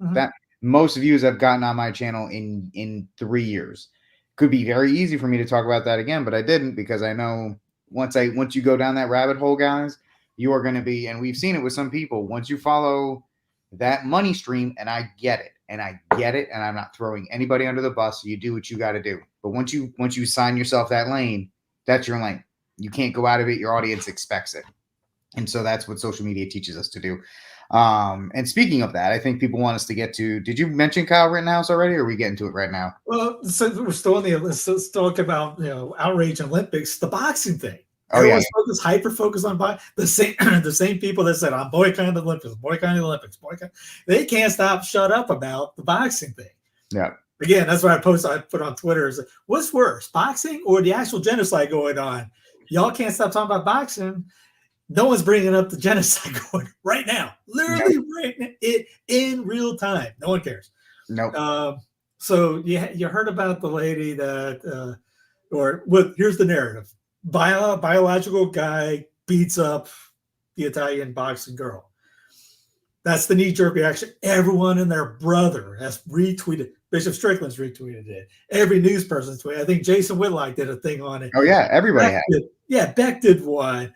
Mm-hmm. That most views I've gotten on my channel in 3 years. Could be very easy for me to talk about that again, but I didn't, because I know once you go down that rabbit hole, guys, you are going to be, and we've seen it with some people, once you follow that money stream, and I get it, and I'm not throwing anybody under the bus. So you do what you got to do. But once you sign yourself that lane, that's your lane. You can't go out of it. Your audience expects it. And so that's what social media teaches us to do. And speaking of that, I think people want us to get to, did you mention Kyle Rittenhouse already, or are we getting to it right now? Well, so we're still on let's talk about, outrage Olympics, the boxing thing. Oh, everyone's hyper focused on the same people that said, I'm boycotting the Olympics, they can't shut up about the boxing thing. Yeah. Again, that's what I put on Twitter is, what's worse, boxing or the actual genocide going on? Y'all can't stop talking about boxing. No one's bringing up the genocide going right now, literally right now, in real time. No one cares. No. So you heard about the lady that or what? Here's the narrative: biological guy beats up the Italian boxing girl. That's the knee-jerk reaction. Everyone and their brother has retweeted. Bishop Strickland's retweeted it. Every news person's tweeted. I think Jason Whitlock did a thing on it. Oh yeah, everybody has. Beck did one.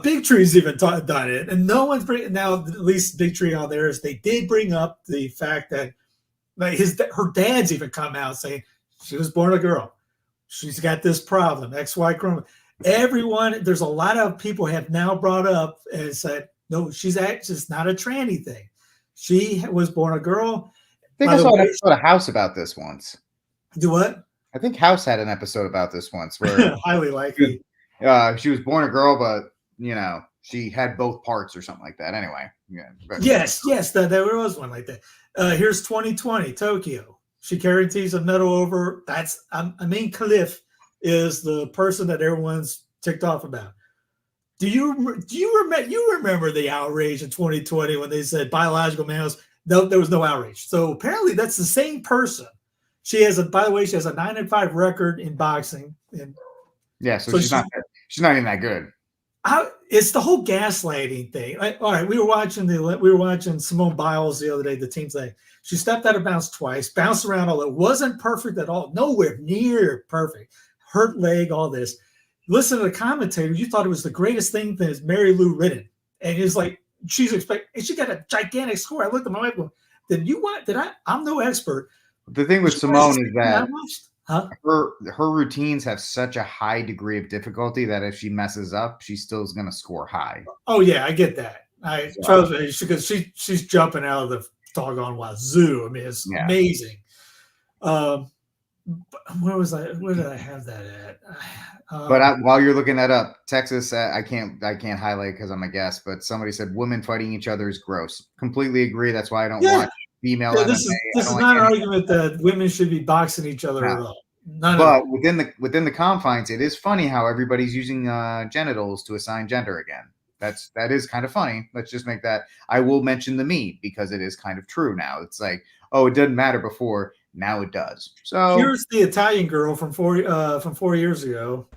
Big Tree's even done it, and no one's bringing now. At least Big Tree on there is they did bring up the fact that her dad's even come out saying she was born a girl. She's got this problem, XY chromosome. Everyone, there's a lot of people have now brought up and said, no, she's not a tranny thing. She was born a girl. I think I saw an episode of House about this once. Do what? I think House had an episode about this once where highly likely. She was born a girl, but she had both parts or something like that. Anyway, yeah. Yes, there was one like that. Here's 2020 Tokyo. She guarantees a medal over. That's Cliff is the person that everyone's ticked off about. Do you remember the outrage in 2020 when they said biological males? No, there was no outrage. So apparently that's the same person. She has by the way, she has a 9-5 record in boxing. And yeah, so she's not even that good. It's the whole gaslighting thing. All right, we were watching Simone Biles the other day, the team thing. She stepped out of bounds twice, bounced around all. It wasn't perfect at all, nowhere near perfect. Hurt leg, all this. Listen to the commentator. You thought it was the greatest thing that is Mary Lou Retton, and it's like she's expecting. And she got a gigantic score. I looked at my wife going, "Did you want? Did I? I'm no expert." The thing with Simone is that Huh? her routines have such a high degree of difficulty that if she messes up, she still is going to score high. Oh yeah, I get that. Trust me, because she's jumping out of the doggone wazoo. I mean, it's amazing. Where did I have that at? But while you're looking that up, Texas, I can't highlight because I'm a guest, but somebody said women fighting each other is gross. Completely agree. That's why I don't watch female MMA. This is not an argument that women should be boxing each other at all. But within the confines, it is funny how everybody's using genitals to assign gender again. That is kind of funny. Let's just make that. I will mention the me because it is kind of true now. It's like, oh, it didn't matter before. Now it does. So here's the Italian girl from 4 years ago.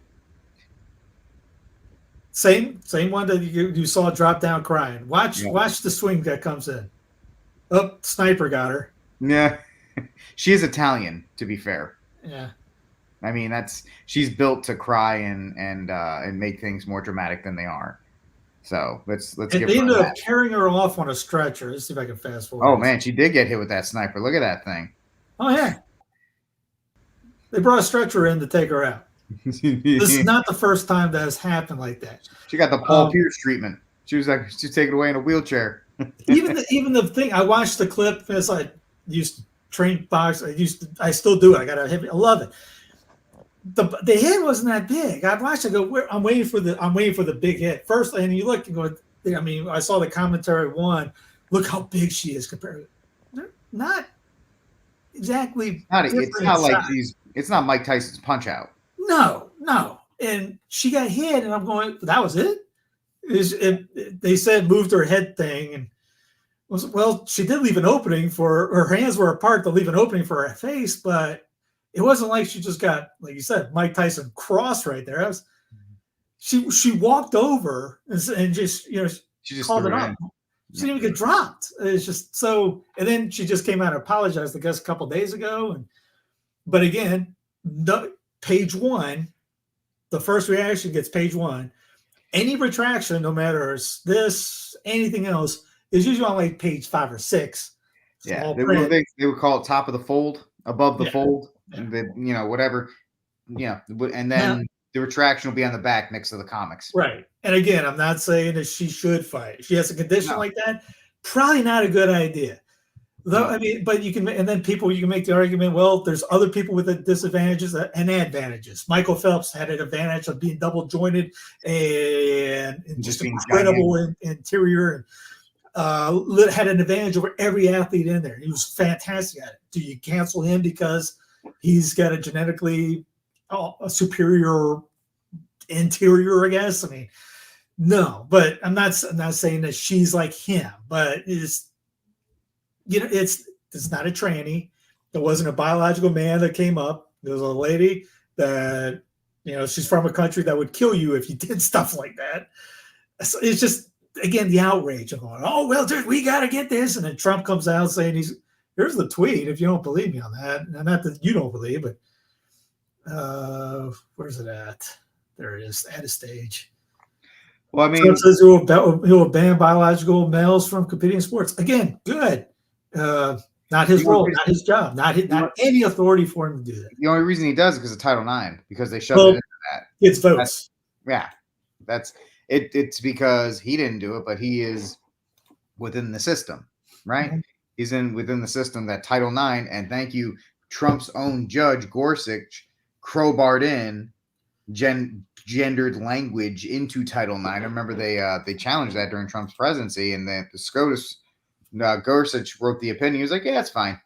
Same one that you saw drop down crying. Watch the swing that comes in. Oh, sniper got her. Yeah, she is Italian. To be fair. Yeah. I mean, she's built to cry and make things more dramatic than they are. So let's give her that. They ended up carrying her off on a stretcher. Let's see if I can fast forward. Oh man, she did get hit with that sniper. Look at that thing. Oh yeah. They brought a stretcher in to take her out. This is not the first time that has happened like that. She got the Paul Pierce treatment. She's taken away in a wheelchair. even the thing, I watched the clip as I used to train box. I still do it. I love it. The hit wasn't that big. I watched it go, I'm waiting for the big hit. First, and you look and go, I mean, I saw the commentary one, look how big she is compared. They're not exactly. It's not Mike Tyson's Punch Out. No. And she got hit, and I'm going, that was it? They said moved her head thing, and well, she did leave an opening for her hands were apart to leave an opening for her face, but it wasn't like she just got, like you said, Mike Tyson cross right there. She walked over and just she just called it off. She didn't even get dropped. It's just so, and then she just came out and apologized, I guess, a couple of days ago. But again, page one, the first reaction gets page one. Any retraction, no matter this, anything else, is usually on like page 5 or 6. Yeah, they would call it top of the fold, above the fold, whatever. Yeah, and then the retraction will be on the back next to the comics. Right. And again, I'm not saying that she should fight. If she has a condition like that, probably not a good idea. Though, I mean, but you can make the argument, well, there's other people with disadvantages and advantages. Michael Phelps had an advantage of being double jointed and just incredible interior, and had an advantage over every athlete in there. He was fantastic at it. Do you cancel him because he's got a genetically a superior interior, I guess? I mean, no, but I'm not saying that she's like him, but it's not a tranny. There wasn't a biological man that came up. There was a lady, that, she's from a country that would kill you if you did stuff like that. So it's just, again, the outrage of going, oh, well, dude, we got to get this. And then Trump comes out saying here's the tweet if you don't believe me on that. And not that you don't believe, but where's it at? There it is, at a stage. Well, I mean, Trump says he will ban biological males from competing sports. Again, good. Not his role, not his job, not any authority for him to do that. The only reason he does is because of Title IX, because they shoved it into that. It's votes. That's it. It's because he didn't do it, but he is within the system, right? Mm-hmm. He's within the system that Title IX, and thank you, Trump's own judge Gorsuch crowbarred in gendered language into Title IX. I remember they challenged that during Trump's presidency, and the SCOTUS Gorsuch wrote the opinion. He was like, "Yeah, it's fine.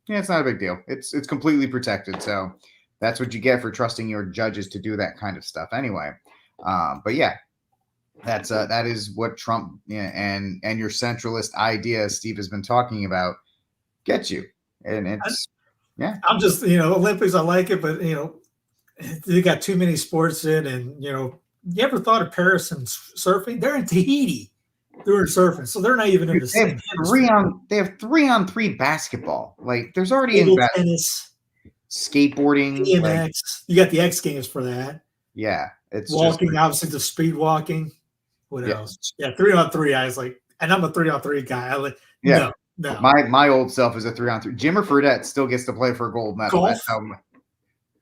Yeah, it's not a big deal. It's completely protected." So that's what you get for trusting your judges to do that kind of stuff, anyway. But yeah, that is what Trump and your centralist idea Steve has been talking about gets you, and it's I'm just Olympics. I like it, but they got too many sports in, and you ever thought of Paris and surfing? They're in Tahiti doing surfing, so they're not even in the same. They have 3-on-3 basketball. Like there's already in tennis, skateboarding, BMX. You got the X Games for that. Yeah, it's walking. Obviously, the speed walking. What else? Yeah, 3-on-3. I was like, and I'm a 3-on-3 guy. No. My old self is a 3-on-3. Jimmer Fredette still gets to play for a gold medal. Golf.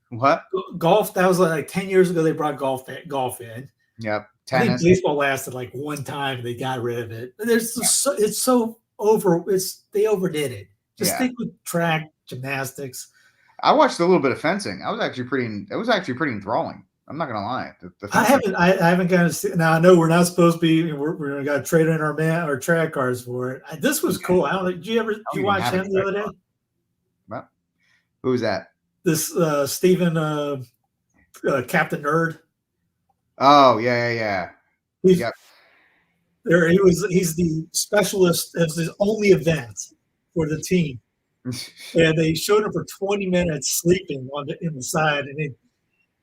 What? Golf. That was like 10 years ago. They brought golf in. Yep. Tennis. I think baseball lasted like one time. And they got rid of it. It's so over. They overdid it. Just stick with track, gymnastics. I watched a little bit of fencing. It was actually pretty enthralling. I'm not gonna lie. I haven't gotten to see. Now I know we're not supposed to be. We're gonna trade in our track cars for it. This was cool. I don't know. Did you watch him the other day? What? Who's that? This Stephen Captain Nerd. Oh yeah. He's the specialist. It's his only event for the team, and they showed him for 20 minutes sleeping in the side, and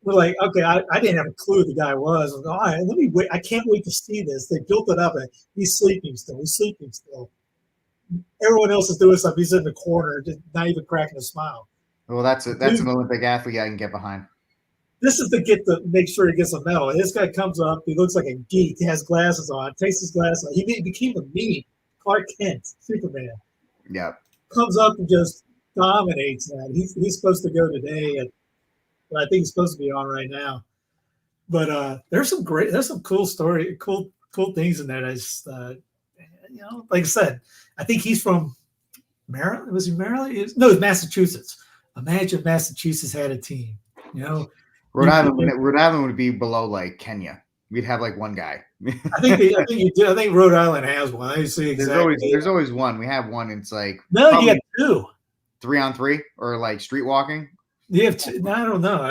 we're like, okay, I didn't have a clue who the guy was. I was like, all right, let me wait. I can't wait to see this. They built it up. He's sleeping still. Everyone else is doing stuff. He's in the corner, just not even cracking a smile. Well, that's an Olympic athlete I can get behind. This is to make sure he gets a medal. This guy comes up. He looks like a geek. He has glasses on. Takes his glasses off. He became a meme. Clark Kent, Superman. Yeah. Comes up and just dominates that. He's supposed to go today at. I think he's supposed to be on right now, but there's some cool things in there. I just, like I said, I think he's from Maryland. Was he Maryland? No, it's Massachusetts. Imagine if Massachusetts had a team. Rhode Island would be below like Kenya. We'd have like one guy. I think Rhode Island has one. I see exactly. There's always one. We have one. It's like you have two. 3-on-3 or like street walking. You have two. I don't know.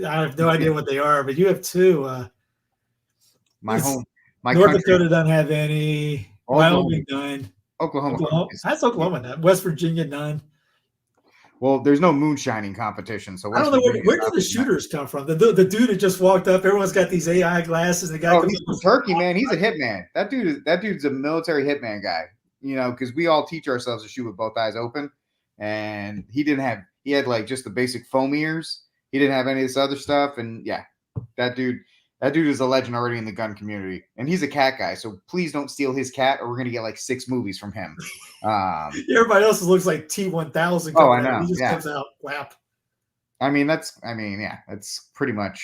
I have no idea what they are, but you have two. North Dakota doesn't have any. Wyoming none. Oklahoma. That's Oklahoma none. West Virginia none. Well, there's no moonshining competition, so I don't know where do the shooters come from. The dude that just walked up. Everyone's got these AI glasses. The guy he's from Turkey, man. He's a hitman. That dude's a military hitman guy. Because we all teach ourselves to shoot with both eyes open, and he had like just the basic foam ears. He didn't have any of this other stuff. And yeah, that dude is a legend already in the gun community. And he's a cat guy. So please don't steal his cat or we're going to get like 6 movies from him. Everybody else looks like T-1000. Oh, I know. He just comes out, whap. That's pretty much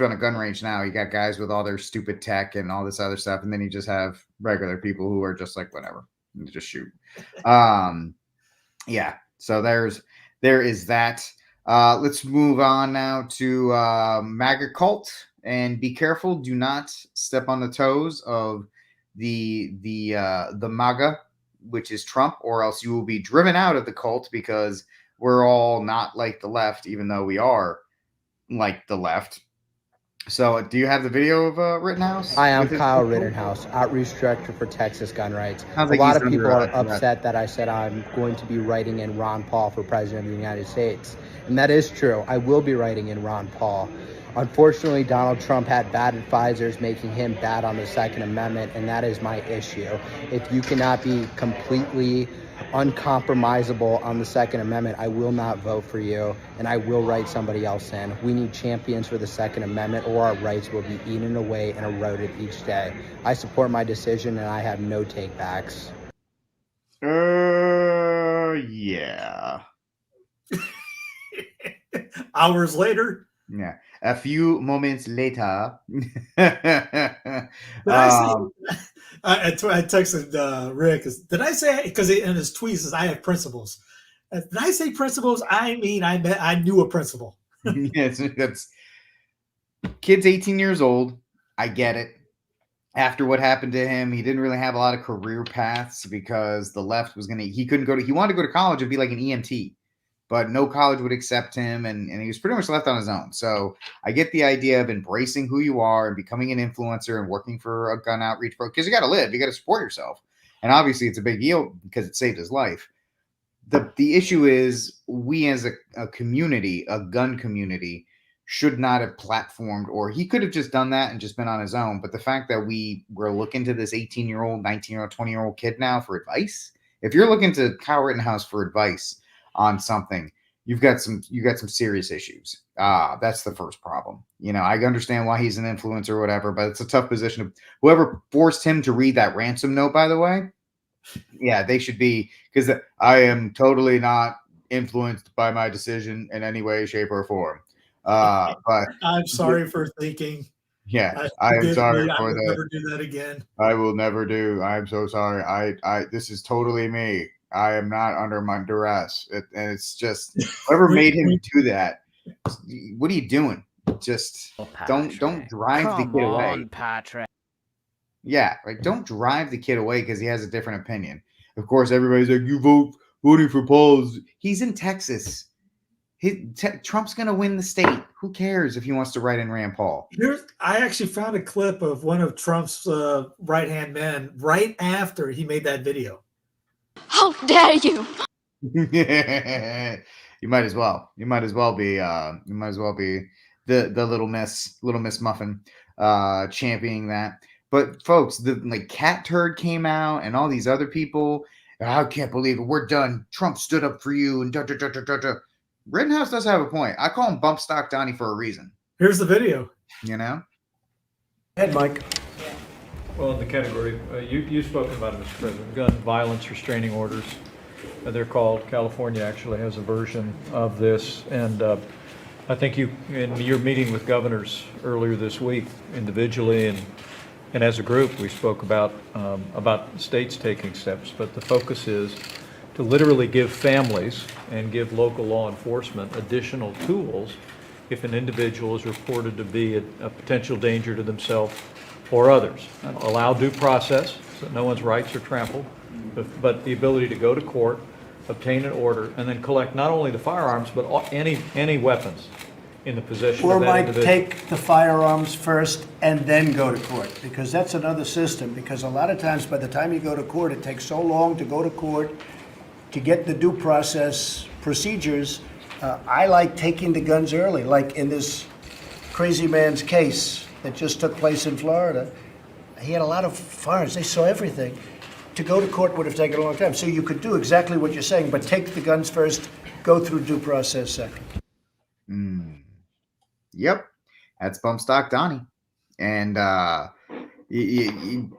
on a gun range now. You got guys with all their stupid tech and all this other stuff. And then you just have regular people who are just like, whatever, just shoot. Yeah. So there is that. Let's move on now to MAGA cult, and be careful. Do not step on the toes of the MAGA, which is Trump, or else you will be driven out of the cult, because we're all not like the left, even though we are like the left. So, do you have the video of Rittenhouse? Hi, I'm with his Kyle people? Rittenhouse, Outreach Director for Texas Gun Rights. Sounds A like lot he's of people under, are upset that I said I'm going to be writing in Ron Paul for President of the United States. And that is true. I will be writing in Ron Paul. Unfortunately, Donald Trump had bad advisors making him bad on the Second Amendment, and that is my issue. If you cannot be completely uncompromisable on the Second Amendment, I will not vote for you, and I will write somebody else in. We need champions for the Second Amendment, or our rights will be eaten away and eroded each day. I support my decision, and I have no takebacks. Yeah. Hours later. Yeah. A few moments later. Did I say? I texted Rick. Did I say? Because in his tweets says I have principles. Did I say principles? I mean, I knew a principle. Yes, that's kid's 18 years old. I get it. After what happened to him, he didn't really have a lot of career paths because the left was he wanted to go to college and be like an EMT, but no college would accept him, and he was pretty much left on his own. So I get the idea of embracing who you are and becoming an influencer and working for a gun outreach program, because you got to live, you got to support yourself. And obviously it's a big deal because it saved his life. The issue is we as a community, a gun community, should not have platformed, or he could have just done that and just been on his own. But the fact that we're looking to this 18-year-old, 19-year-old, 20-year-old kid now for advice, if you're looking to Kyle Rittenhouse for advice on something, you've got some serious issues. That's the first problem. I understand why he's an influencer or whatever, but it's a tough position. Whoever forced him to read that ransom note, by the way, yeah, they should be, because I am totally not influenced by my decision in any way, shape, or form. But I'm sorry for thinking. Yeah, I am sorry for I will that. never do that again. I will never do. I'm so sorry. I this is totally me. I am not under my duress. And it's just whoever made him do that. What are you doing? Just don't drive the kid away. Patrick. Yeah, like don't drive the kid away because he has a different opinion. Of course, everybody's like, you voting for Paul. He's in Texas. Trump's going to win the state. Who cares if he wants to write in Rand Paul? I actually found a clip of one of Trump's right-hand men right after he made that video. How dare you! You might as well. You might as well be. You might as well be the little Miss Muffin, championing that. But folks, the Cat Turd came out, and all these other people. I can't believe it. We're done. Trump stood up for you, and Rittenhouse does have a point. I call him Bump Stock Donnie for a reason. Here's the video. Head, Mike. Well, in the category, you've spoken about it, Mr. President, gun violence restraining orders. They're called. California actually has a version of this. And I think in your meeting with governors earlier this week, individually and as a group, we spoke about states taking steps. But the focus is to literally give families and give local law enforcement additional tools if an individual is reported to be a potential danger to themselves or others. Allow due process so that no one's rights are trampled, but the ability to go to court, obtain an order, and then collect not only the firearms, but any weapons in the possession Or of that might individual. take the firearms first and then go to court, because that's another system. Because a lot of times, by the time you go to court, it takes so long to go to court to get the due process procedures. I like taking the guns early, like in this crazy man's case that just took place in Florida. He had a lot of firearms. They saw everything. To go to court would have taken a long time. So you could do exactly what you're saying, but take the guns first, go through due process second. Yep, that's Bump Stock Donnie. And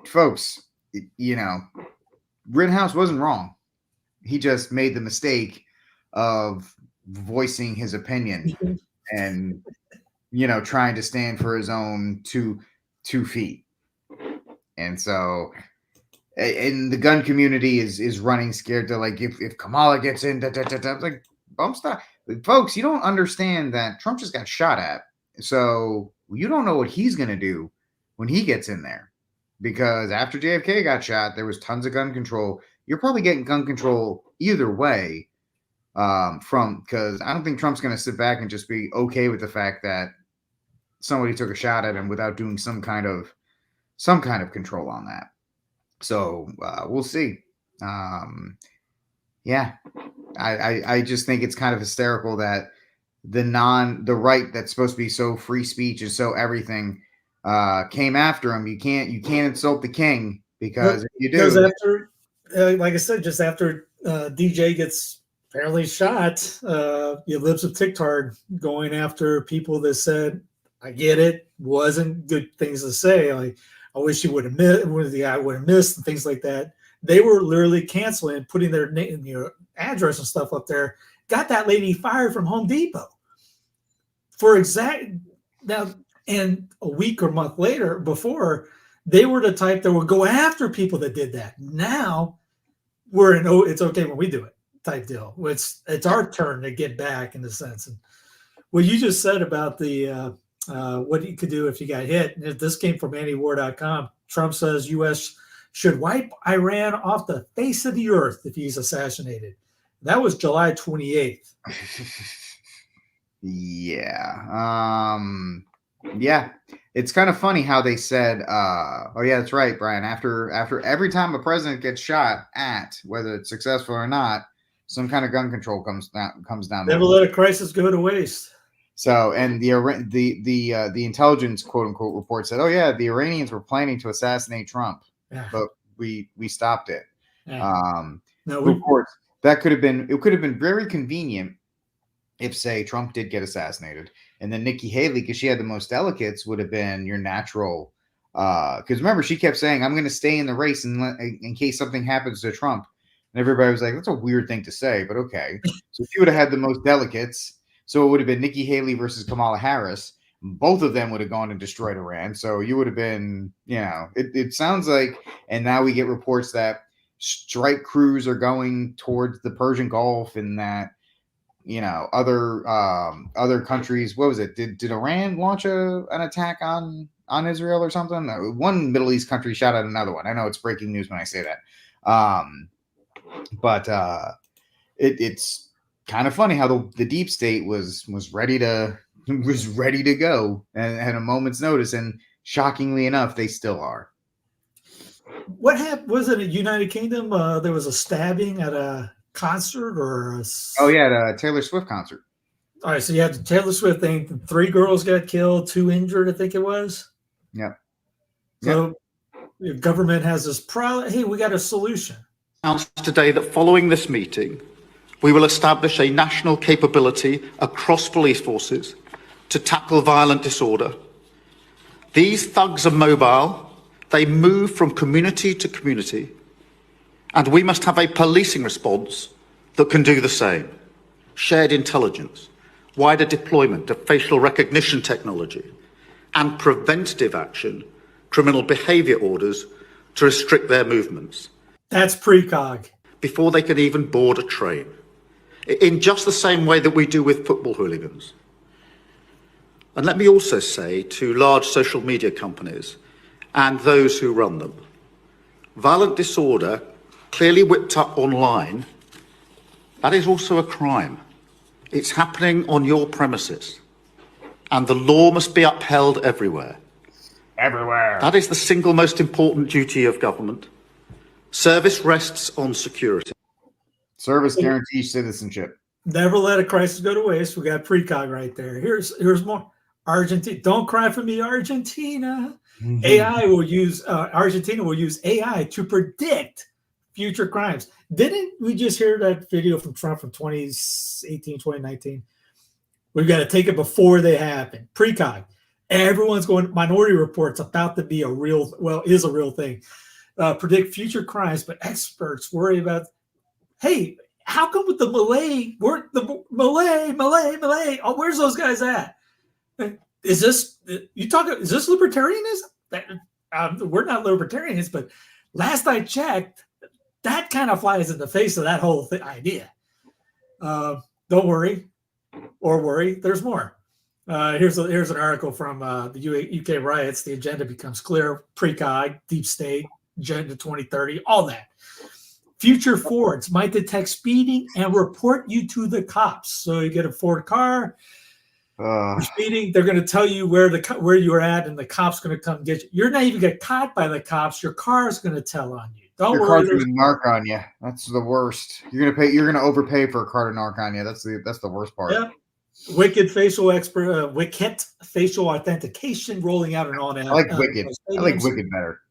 folks, Rittenhouse wasn't wrong. He just made the mistake of voicing his opinion and trying to stand for his own two feet. And so, and the gun community is running scared to, like, if Kamala gets in, like, Bump Stock. Folks, you don't understand that Trump just got shot at. So you don't know what he's going to do when he gets in there. Because after JFK got shot, there was tons of gun control. You're probably getting gun control either way, because I don't think Trump's going to sit back and just be okay with the fact that somebody took a shot at him without doing some kind of control on that. So we'll see. Yeah, I just think it's kind of hysterical that the right that's supposed to be so free speech and so everything came after him. You can't insult the king, because if you do, because after, like I said, just after DJ gets apparently shot, your lips of Tiktard going after people that said, I get it, wasn't good things to say. Like, I wish you would have missed, the guy would have missed, and things like that. They were literally canceling, putting their name, address and stuff up there. Got that lady fired from Home Depot for now. And a week or month later, before, they were the type that would go after people that did that. Now we're in, it's okay when we do it type deal. It's our turn to get back, in a sense. And what you just said about the what you could do if you got hit. And this came from antiwar.com. Trump says U.S. should wipe Iran off the face of the earth if he's assassinated. That was July 28th. Yeah. Yeah. It's kind of funny how they said, oh yeah, that's right, Brian. After every time a president gets shot at, whether it's successful or not, some kind of gun control comes down. Never let a crisis go to waste. So, and the intelligence quote unquote report said, oh yeah, the Iranians were planning to assassinate Trump, but we stopped it. Of course, it could have been very convenient if, say, Trump did get assassinated, and then Nikki Haley, because she had the most delegates, would have been your natural. Because remember, she kept saying, "I'm going to stay in the race in case something happens to Trump," and everybody was like, "That's a weird thing to say," but okay. So she would have had the most delegates. So it would have been Nikki Haley versus Kamala Harris. Both of them would have gone and destroyed Iran. So you would have been, it sounds like, and now we get reports that strike crews are going towards the Persian Gulf, and that, other countries, what was it? Did Iran launch an attack on Israel or something? One Middle East country shot at another one. I know it's breaking news when I say that. But it's kind of funny how the deep state was ready to go and had a moment's notice, and shockingly enough, they still are. What happened? Was it a United Kingdom? There was a stabbing at a concert, or a Taylor Swift concert. All right, so you had the Taylor Swift thing. 3 girls got killed, 2 injured, I think it was. Yep. So the government has this problem. Hey, we got a solution. Announced today that following this meeting, we will establish a national capability across police forces to tackle violent disorder. These thugs are mobile. They move from community to community. And we must have a policing response that can do the same. Shared intelligence, wider deployment of facial recognition technology, and preventative action, criminal behaviour orders to restrict their movements. That's Pre-Cog. Before they can even board a train. In just the same way that we do with football hooligans. And let me also say to large social media companies and those who run them, violent disorder clearly whipped up online, that is also a crime. It's happening on your premises. And the law must be upheld everywhere. Everywhere. That is the single most important duty of government. Service rests on security. Service guarantees citizenship. Never let a crisis go to waste. We got Pre-Cog right there. Here's more. Argentina. Don't cry for me, Argentina. Mm-hmm. Argentina will use AI to predict future crimes. Didn't we just hear that video from Trump from 2018, 2019? We've got to take it before they happen. Pre-Cog. Everyone's going, Minority Report's about to be is a real thing. Predict future crimes, but experts worry about, hey, how come with the Malay, Malay, oh, where's those guys at? Is this libertarianism? We're not libertarians, but last I checked, that kind of flies in the face of that whole idea. Don't worry, or worry, there's more. Here's an article from the UK riots. The agenda becomes clear. Pre-Cog, deep state, agenda 2030, all that. Future Fords might detect speeding and report you to the cops. So you get a Ford car, Uh, You're speeding. They're going to tell you where you're at, and the cops going to come get you. You're not even get caught by the cops. Your car is going to tell on you. Don't your worry. car's gonna narc on you. That's the worst. You're gonna overpay for a car to narc on you. That's the worst part. Yeah. Wicked facial authentication rolling out and on out. I like Wicked. I like Wicked better.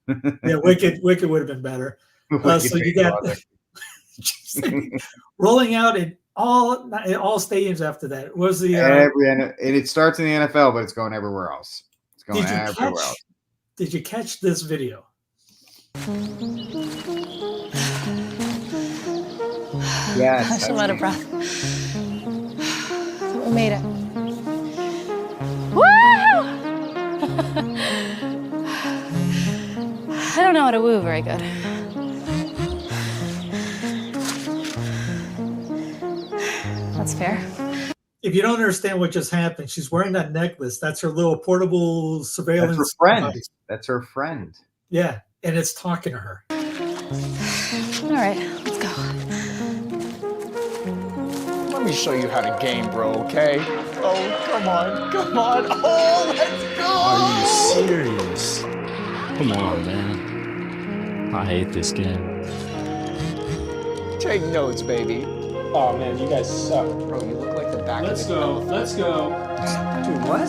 Yeah, Wicked would have been better. So you got rolling out in all stadiums after that. It was the and it starts in the NFL, but it's going everywhere else. It's going everywhere else. Did you catch this video? Yes. I'm out of breath. We made it. Woo! I don't know how to woo very good. That's fair. If you don't understand what just happened, she's wearing that necklace. That's her little portable surveillance. That's her friend. device. That's her friend. Yeah, and it's talking to her. All right, let's go. Let me show you how to game, bro, okay? Oh, come on, come on. Oh, let's go! Are you serious? Come on, man. I hate this game. Take notes, baby. Oh man, you guys suck. Bro, you look like the back Let's of the go. Let's go. Dude, what?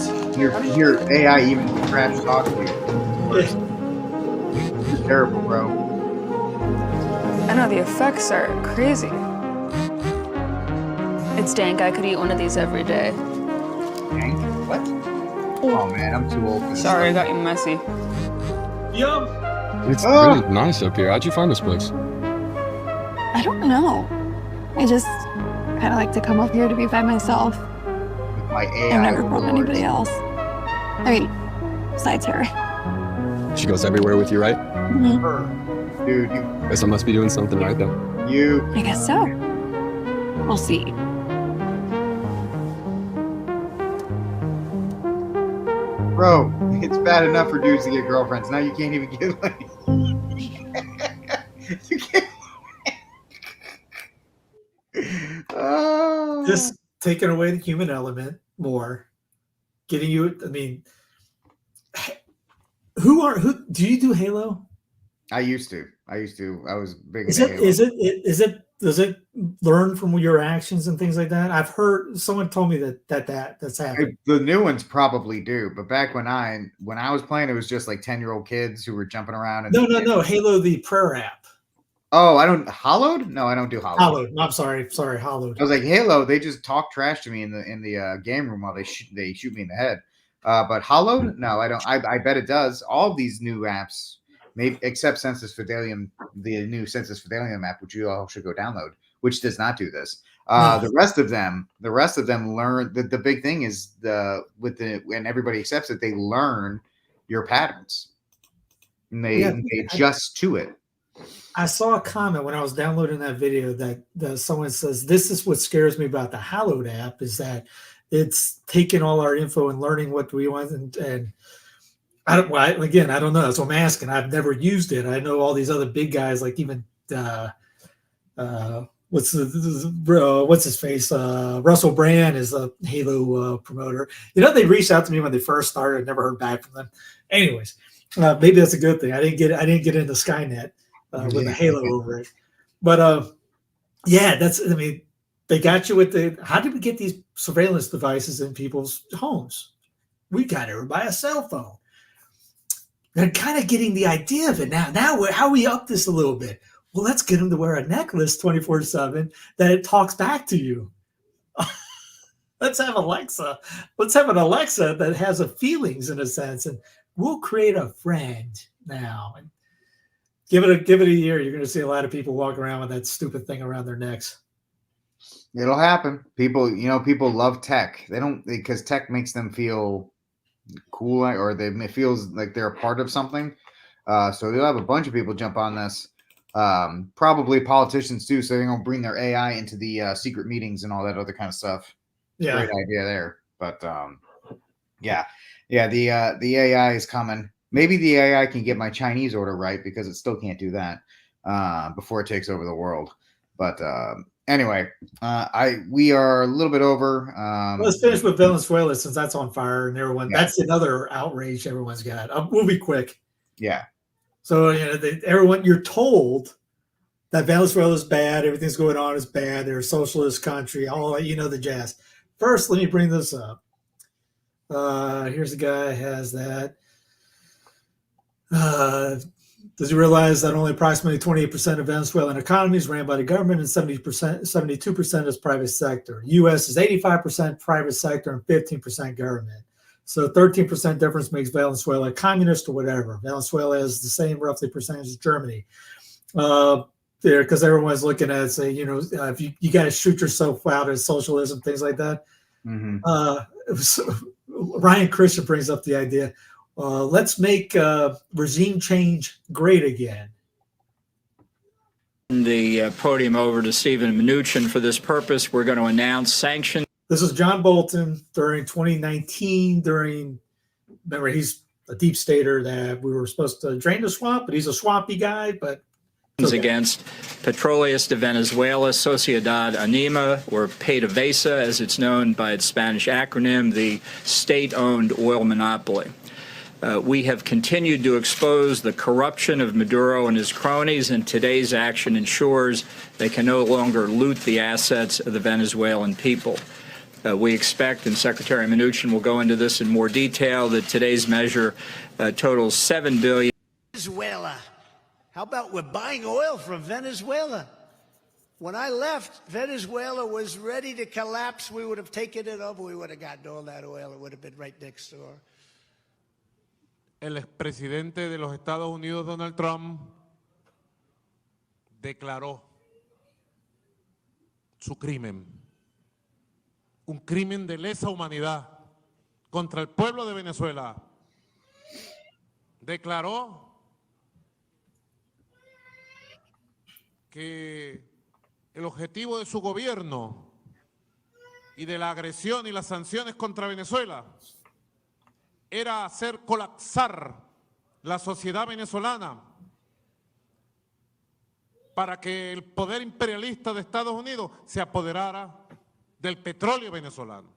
Your AI even trash talk to you. You're terrible, bro. I know the effects are crazy. It's dank. I could eat one of these every day. Hank? What? Oh man, I'm too old for this. Sorry, I got you messy. Yum. It's really nice up here. How'd you find this place? I don't know. I just kind of like to come up here to be by myself. With my AI. I've never brought anybody else. I mean, besides her. She goes everywhere with you, right? Mm-hmm. Dude, Guess I must be doing something right then. I guess so. We'll see. Bro, it's bad enough for dudes to get girlfriends. Now you can't even get like. You can't. Oh. Just taking away the human element more, getting you. I mean, who do you do Halo? I used to. I was big. Does it learn from your actions and things like that? I've heard someone told me that's happening. The new ones probably do, but back when I was playing, it was just like 10-year-old kids who were jumping around. And No. Halo, the prayer app. Oh, I don't Hollowed? No, I don't do Hollowed. Hollowed. I'm sorry, Hollowed. I was like Halo. They just talk trash to me in the game room while they shoot me in the head. But Hollowed? No, I don't. I bet it does. All of these new apps, maybe except Census Fidelium, the new Census Fidelium app, which you all should go download, which does not do this. The rest of them learn. The big thing is when everybody accepts it, they learn your patterns, and they adjust to it. I saw a comment when I was downloading that video that someone says, this is what scares me about the Hallowed app, is that it's taking all our info and learning what we want. And I don't know. That's what I'm asking. I've never used it. I know all these other big guys, like even what's his face? Russell Brand is a Halo promoter. They reached out to me when they first started. I never heard back from them. Anyways, maybe that's a good thing. I didn't get into Skynet. With a Halo over it. But they got you with how did we get these surveillance devices in people's homes? We got everybody a cell phone. They're kind of getting the idea of it now. How we up this a little bit? Well, let's get them to wear a necklace 24/7 that it talks back to you. Let's have Alexa. Let's have an Alexa that has a feelings in a sense, and we'll create a friend now. And Give it a year. You're going to see a lot of people walk around with that stupid thing around their necks. It'll happen. People love tech. They don't, because tech makes them feel cool, or it feels like they're a part of something. So they'll have a bunch of people jump on this. Probably politicians too. So they're going to bring their AI into the secret meetings and all that other kind of stuff. Yeah, great idea there. But the AI is coming. Maybe the AI can get my Chinese order right, because it still can't do that before it takes over the world. But anyway, we are a little bit over. Let's finish with Venezuela since that's on fire and everyone. Yeah. That's another outrage everyone's got. We'll be quick. Yeah. So everyone, you're told that Venezuela is bad. Everything's going on is bad. They're a socialist country. All the jazz. First, let me bring this up. Here's a guy who has that. Does he realize that only approximately 28% of Venezuelan economy is ran by the government and 72% is private sector? U.S. is 85% private sector and 15% government. So 13% difference makes Venezuela communist or whatever. Venezuela is the same roughly percentage as Germany. Because everyone's looking at it, say, if you got to shoot yourself out as socialism, things like that. Ryan Christian brings up the idea. Let's make regime change great again. The podium over to Stephen Mnuchin. For this purpose, we're going to announce sanctions. This is John Bolton during 2019. Remember, he's a deep stater that we were supposed to drain the swamp, but he's a swampy guy. But okay. Against Petroleos de Venezuela, Sociedad Anima, or PDVSA, as it's known by its Spanish acronym, the state-owned oil monopoly. We have continued to expose the corruption of Maduro and his cronies, and today's action ensures they can no longer loot the assets of the Venezuelan people. We expect, and Secretary Mnuchin will go into this in more detail, that today's measure totals $7 billion. Venezuela. How about we're buying oil from Venezuela? When I left, Venezuela was ready to collapse. We would have taken it over. We would have gotten all that oil. It would have been right next door. El expresidente de los Estados Unidos, Donald Trump, declaró su crimen. Un crimen de lesa humanidad contra el pueblo de Venezuela. Declaró que el objetivo de su gobierno y de la agresión y las sanciones contra Venezuela era hacer colapsar la sociedad venezolana para que el poder imperialista de Estados Unidos se apoderara del petróleo venezolano,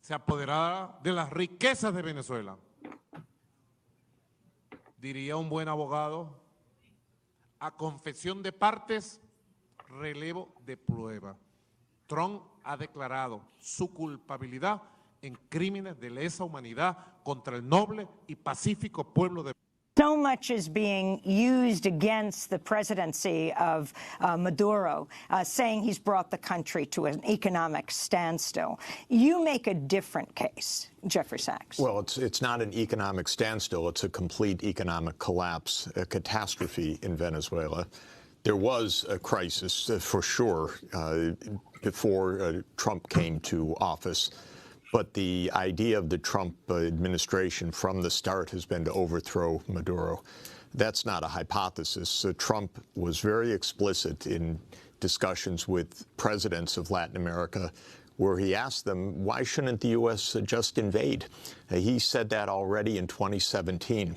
se apoderara de las riquezas de Venezuela. Diría un buen abogado, a confesión de partes, relevo de prueba. Trump ha declarado su culpabilidad en crímenes de lesa humanidad contra el noble y pacífico pueblo de So much is being used against the presidency of Maduro, saying he's brought the country to an economic standstill. You make a different case, Jeffrey Sachs. Well, it's not an economic standstill. It's a complete economic collapse, a catastrophe in Venezuela. There was a crisis, for sure, before Trump came to office. But the idea of the Trump administration from the start has been to overthrow Maduro. That's not a hypothesis. Trump was very explicit in discussions with presidents of Latin America where he asked them, why shouldn't the U.S. just invade? He said that already in 2017.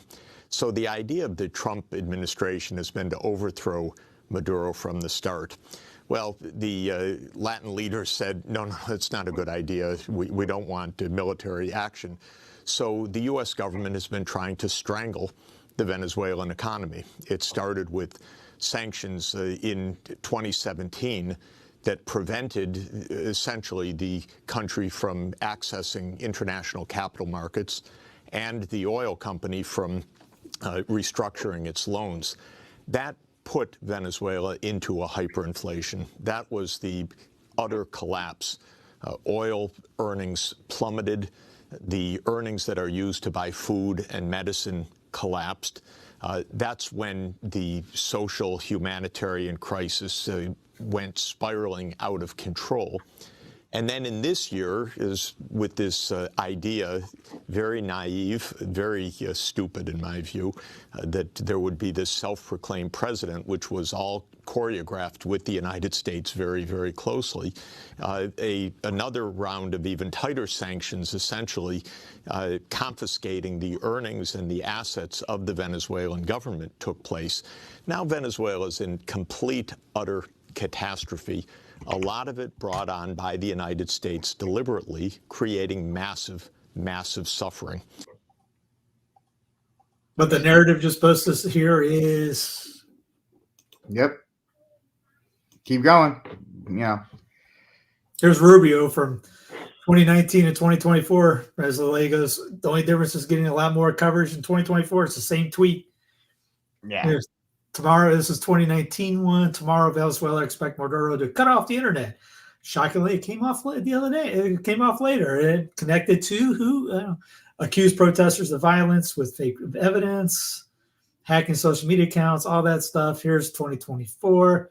So the idea of the Trump administration has been to overthrow Maduro from the start. Well, the Latin leaders said, no, that's not a good idea. We don't want military action. So the U.S. government has been trying to strangle the Venezuelan economy. It started with sanctions in 2017 that prevented essentially the country from accessing international capital markets and the oil company from restructuring its loans. That put Venezuela into a hyperinflation. That was the utter collapse. Oil earnings plummeted. The earnings that are used to buy food and medicine collapsed. That's when the social humanitarian crisis went spiraling out of control. And then in this year is with this idea, very naive, very stupid in my view, that there would be this self-proclaimed president, which was all choreographed with the United States very, very closely. Another round of even tighter sanctions, essentially confiscating the earnings and the assets of the Venezuelan government took place. Now Venezuela is in complete, utter catastrophe, a lot of it brought on by the United States deliberately, creating massive, massive suffering. But the narrative you're supposed to hear is... Yep. Keep going. Yeah. Here's Rubio from 2019 and 2024 as the lay goes. The only difference is getting a lot more coverage in 2024. It's the same tweet. Yeah. Here's, tomorrow, this is 2019 one. Tomorrow, Venezuela expect Maduro to cut off the internet. Shockingly, it came off the other day. It came off later. It connected to who accused protesters of violence with fake evidence, hacking social media accounts, all that stuff. Here's 2024.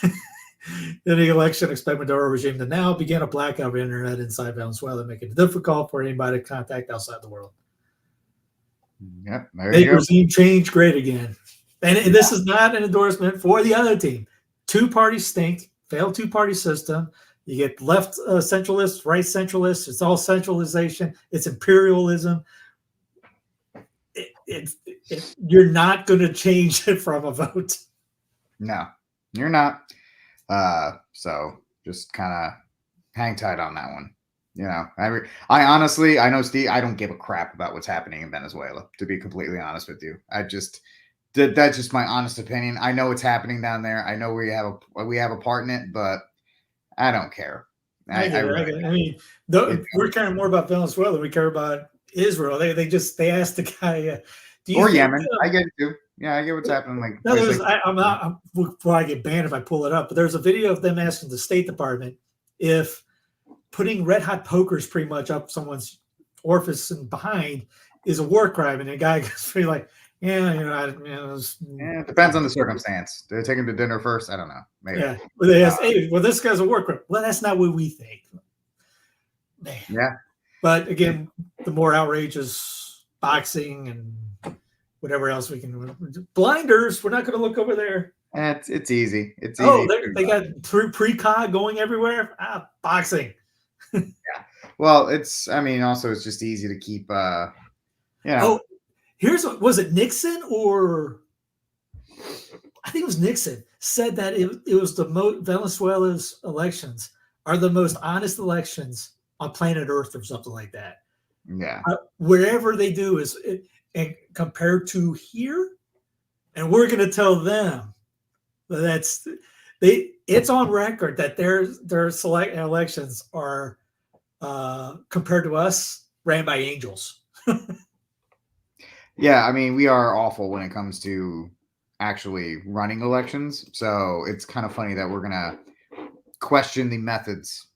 In the election, expect Maduro regime to now begin a blackout of internet inside Venezuela, making it difficult for anybody to contact outside the world. Yep. Make regime change great again. And this is not an endorsement for the other team. Two parties stink, failed two-party system. You get left centralists, right centralists. It's all centralization. It's imperialism. You're not going to change it from a vote. No, you're not. So just kind of hang tight on that one. You know, I honestly, I know, Steve, I don't give a crap about what's happening in Venezuela, to be completely honest with you. That's just my honest opinion. I know what's happening down there. I know we have a part in it, but I don't care. I mean, we're caring more about Venezuela than we care about Israel. They asked the guy, or Yemen. I get it too. Yeah, I get what's happening. I'm probably get banned if I pull it up, but there's a video of them asking the State Department if putting red hot pokers pretty much up someone's orifice and behind is a war crime, and the guy goes pretty like, it depends on the circumstance. Do they take him to dinner first? I don't know. Maybe. Yeah. But they ask, hey, well, this guy's a war crime. Well, that's not what we think. Man. Yeah. But again, the more outrage is boxing and whatever else we can. Blinders. We're not going to look over there. It's easy. It's easy. Oh, they got Pre-Cog going everywhere. Boxing. Yeah. Well, also it's just easy to keep. Oh, was it Nixon or I think it was Nixon said that it was Venezuela's elections are the most honest elections on planet Earth or something like that. Yeah. Wherever they do and compared to here, and we're going to tell them that it's on record that their select elections are compared to us ran by angels. Yeah, I mean, we are awful when it comes to actually running elections. So it's kind of funny that we're going to question the methods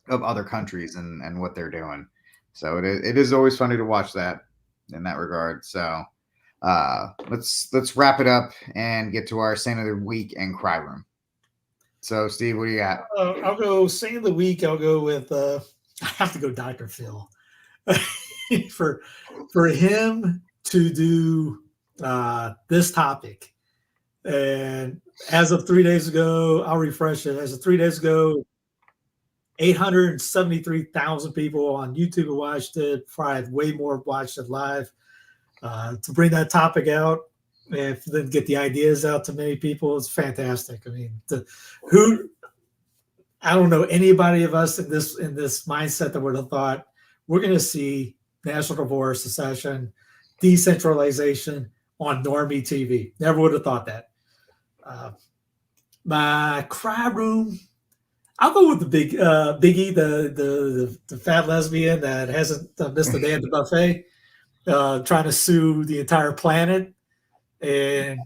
of other countries and what they're doing. So it is always funny to watch that in that regard. So let's wrap it up and get to our Saint of the Week and Cry Room. So, Steve, what do you got? I'll go Saint of the Week. I'll go with I have to go Dr. Phil for him to do this topic. And as of 3 days ago, I'll refresh it. As of 3 days ago, 873,000 people on YouTube watched it. Probably way more watched it live. To bring that topic out and then get the ideas out to many people, it's fantastic. I mean, I don't know anybody of us in this mindset that would have thought we're going to see national divorce, secession, decentralization on normie TV. Never would have thought that. My cry room, I'll go with the Biggie, the fat lesbian that hasn't missed a day at the buffet, trying to sue the entire planet and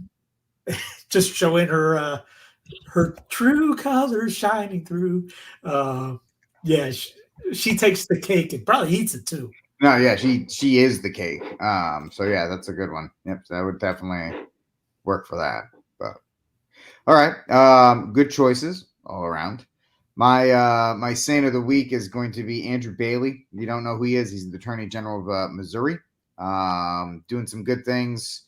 just showing her true colors shining through. Yeah, she takes the cake and probably eats it too. No, yeah, she is the cake. So yeah, that's a good one. Yep, that would definitely work for that. But all right, good choices all around. My saint of the week is going to be Andrew Bailey. If you don't know who he is, he's the Attorney General of Missouri, doing some good things.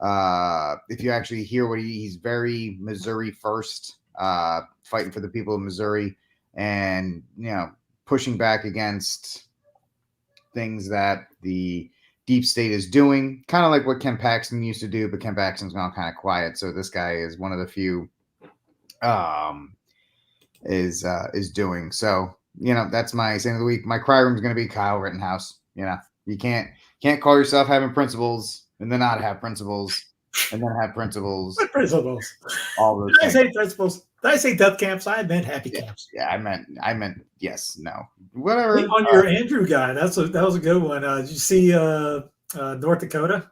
If you actually hear what he's very Missouri first, fighting for the people of Missouri, and pushing back against things that the deep state is doing, kind of like what Ken Paxton used to do, but Ken Paxton's gone kind of quiet. So this guy is one of the few is doing. So, that's my saying of the week. My cry room is going to be Kyle Rittenhouse. You can't call yourself having principles and then not have principles and then have principles. What principles? All those Did I things. say principles? Did I say death camps? I meant happy camps. Yeah, I meant yes, no, whatever. On your Andrew guy, that was a good one. Did you see North Dakota?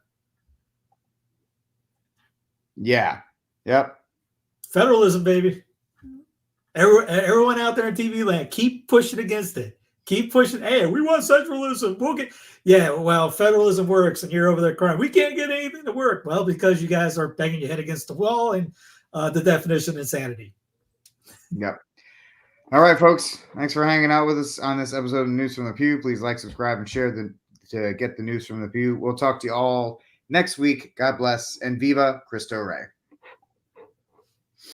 Yeah. Yep. Federalism, baby. Everyone out there in TV land, keep pushing against it. Keep pushing. Hey, we want centralism. Well, federalism works, and you're over there crying. We can't get anything to work. Well, because you guys are banging your head against the wall, and the definition of insanity. Yep. All right, folks. Thanks for hanging out with us on this episode of News from the Pew. Please like, subscribe, and share to get the news from the Pew. We'll talk to you all next week. God bless, and Viva Cristo Rey.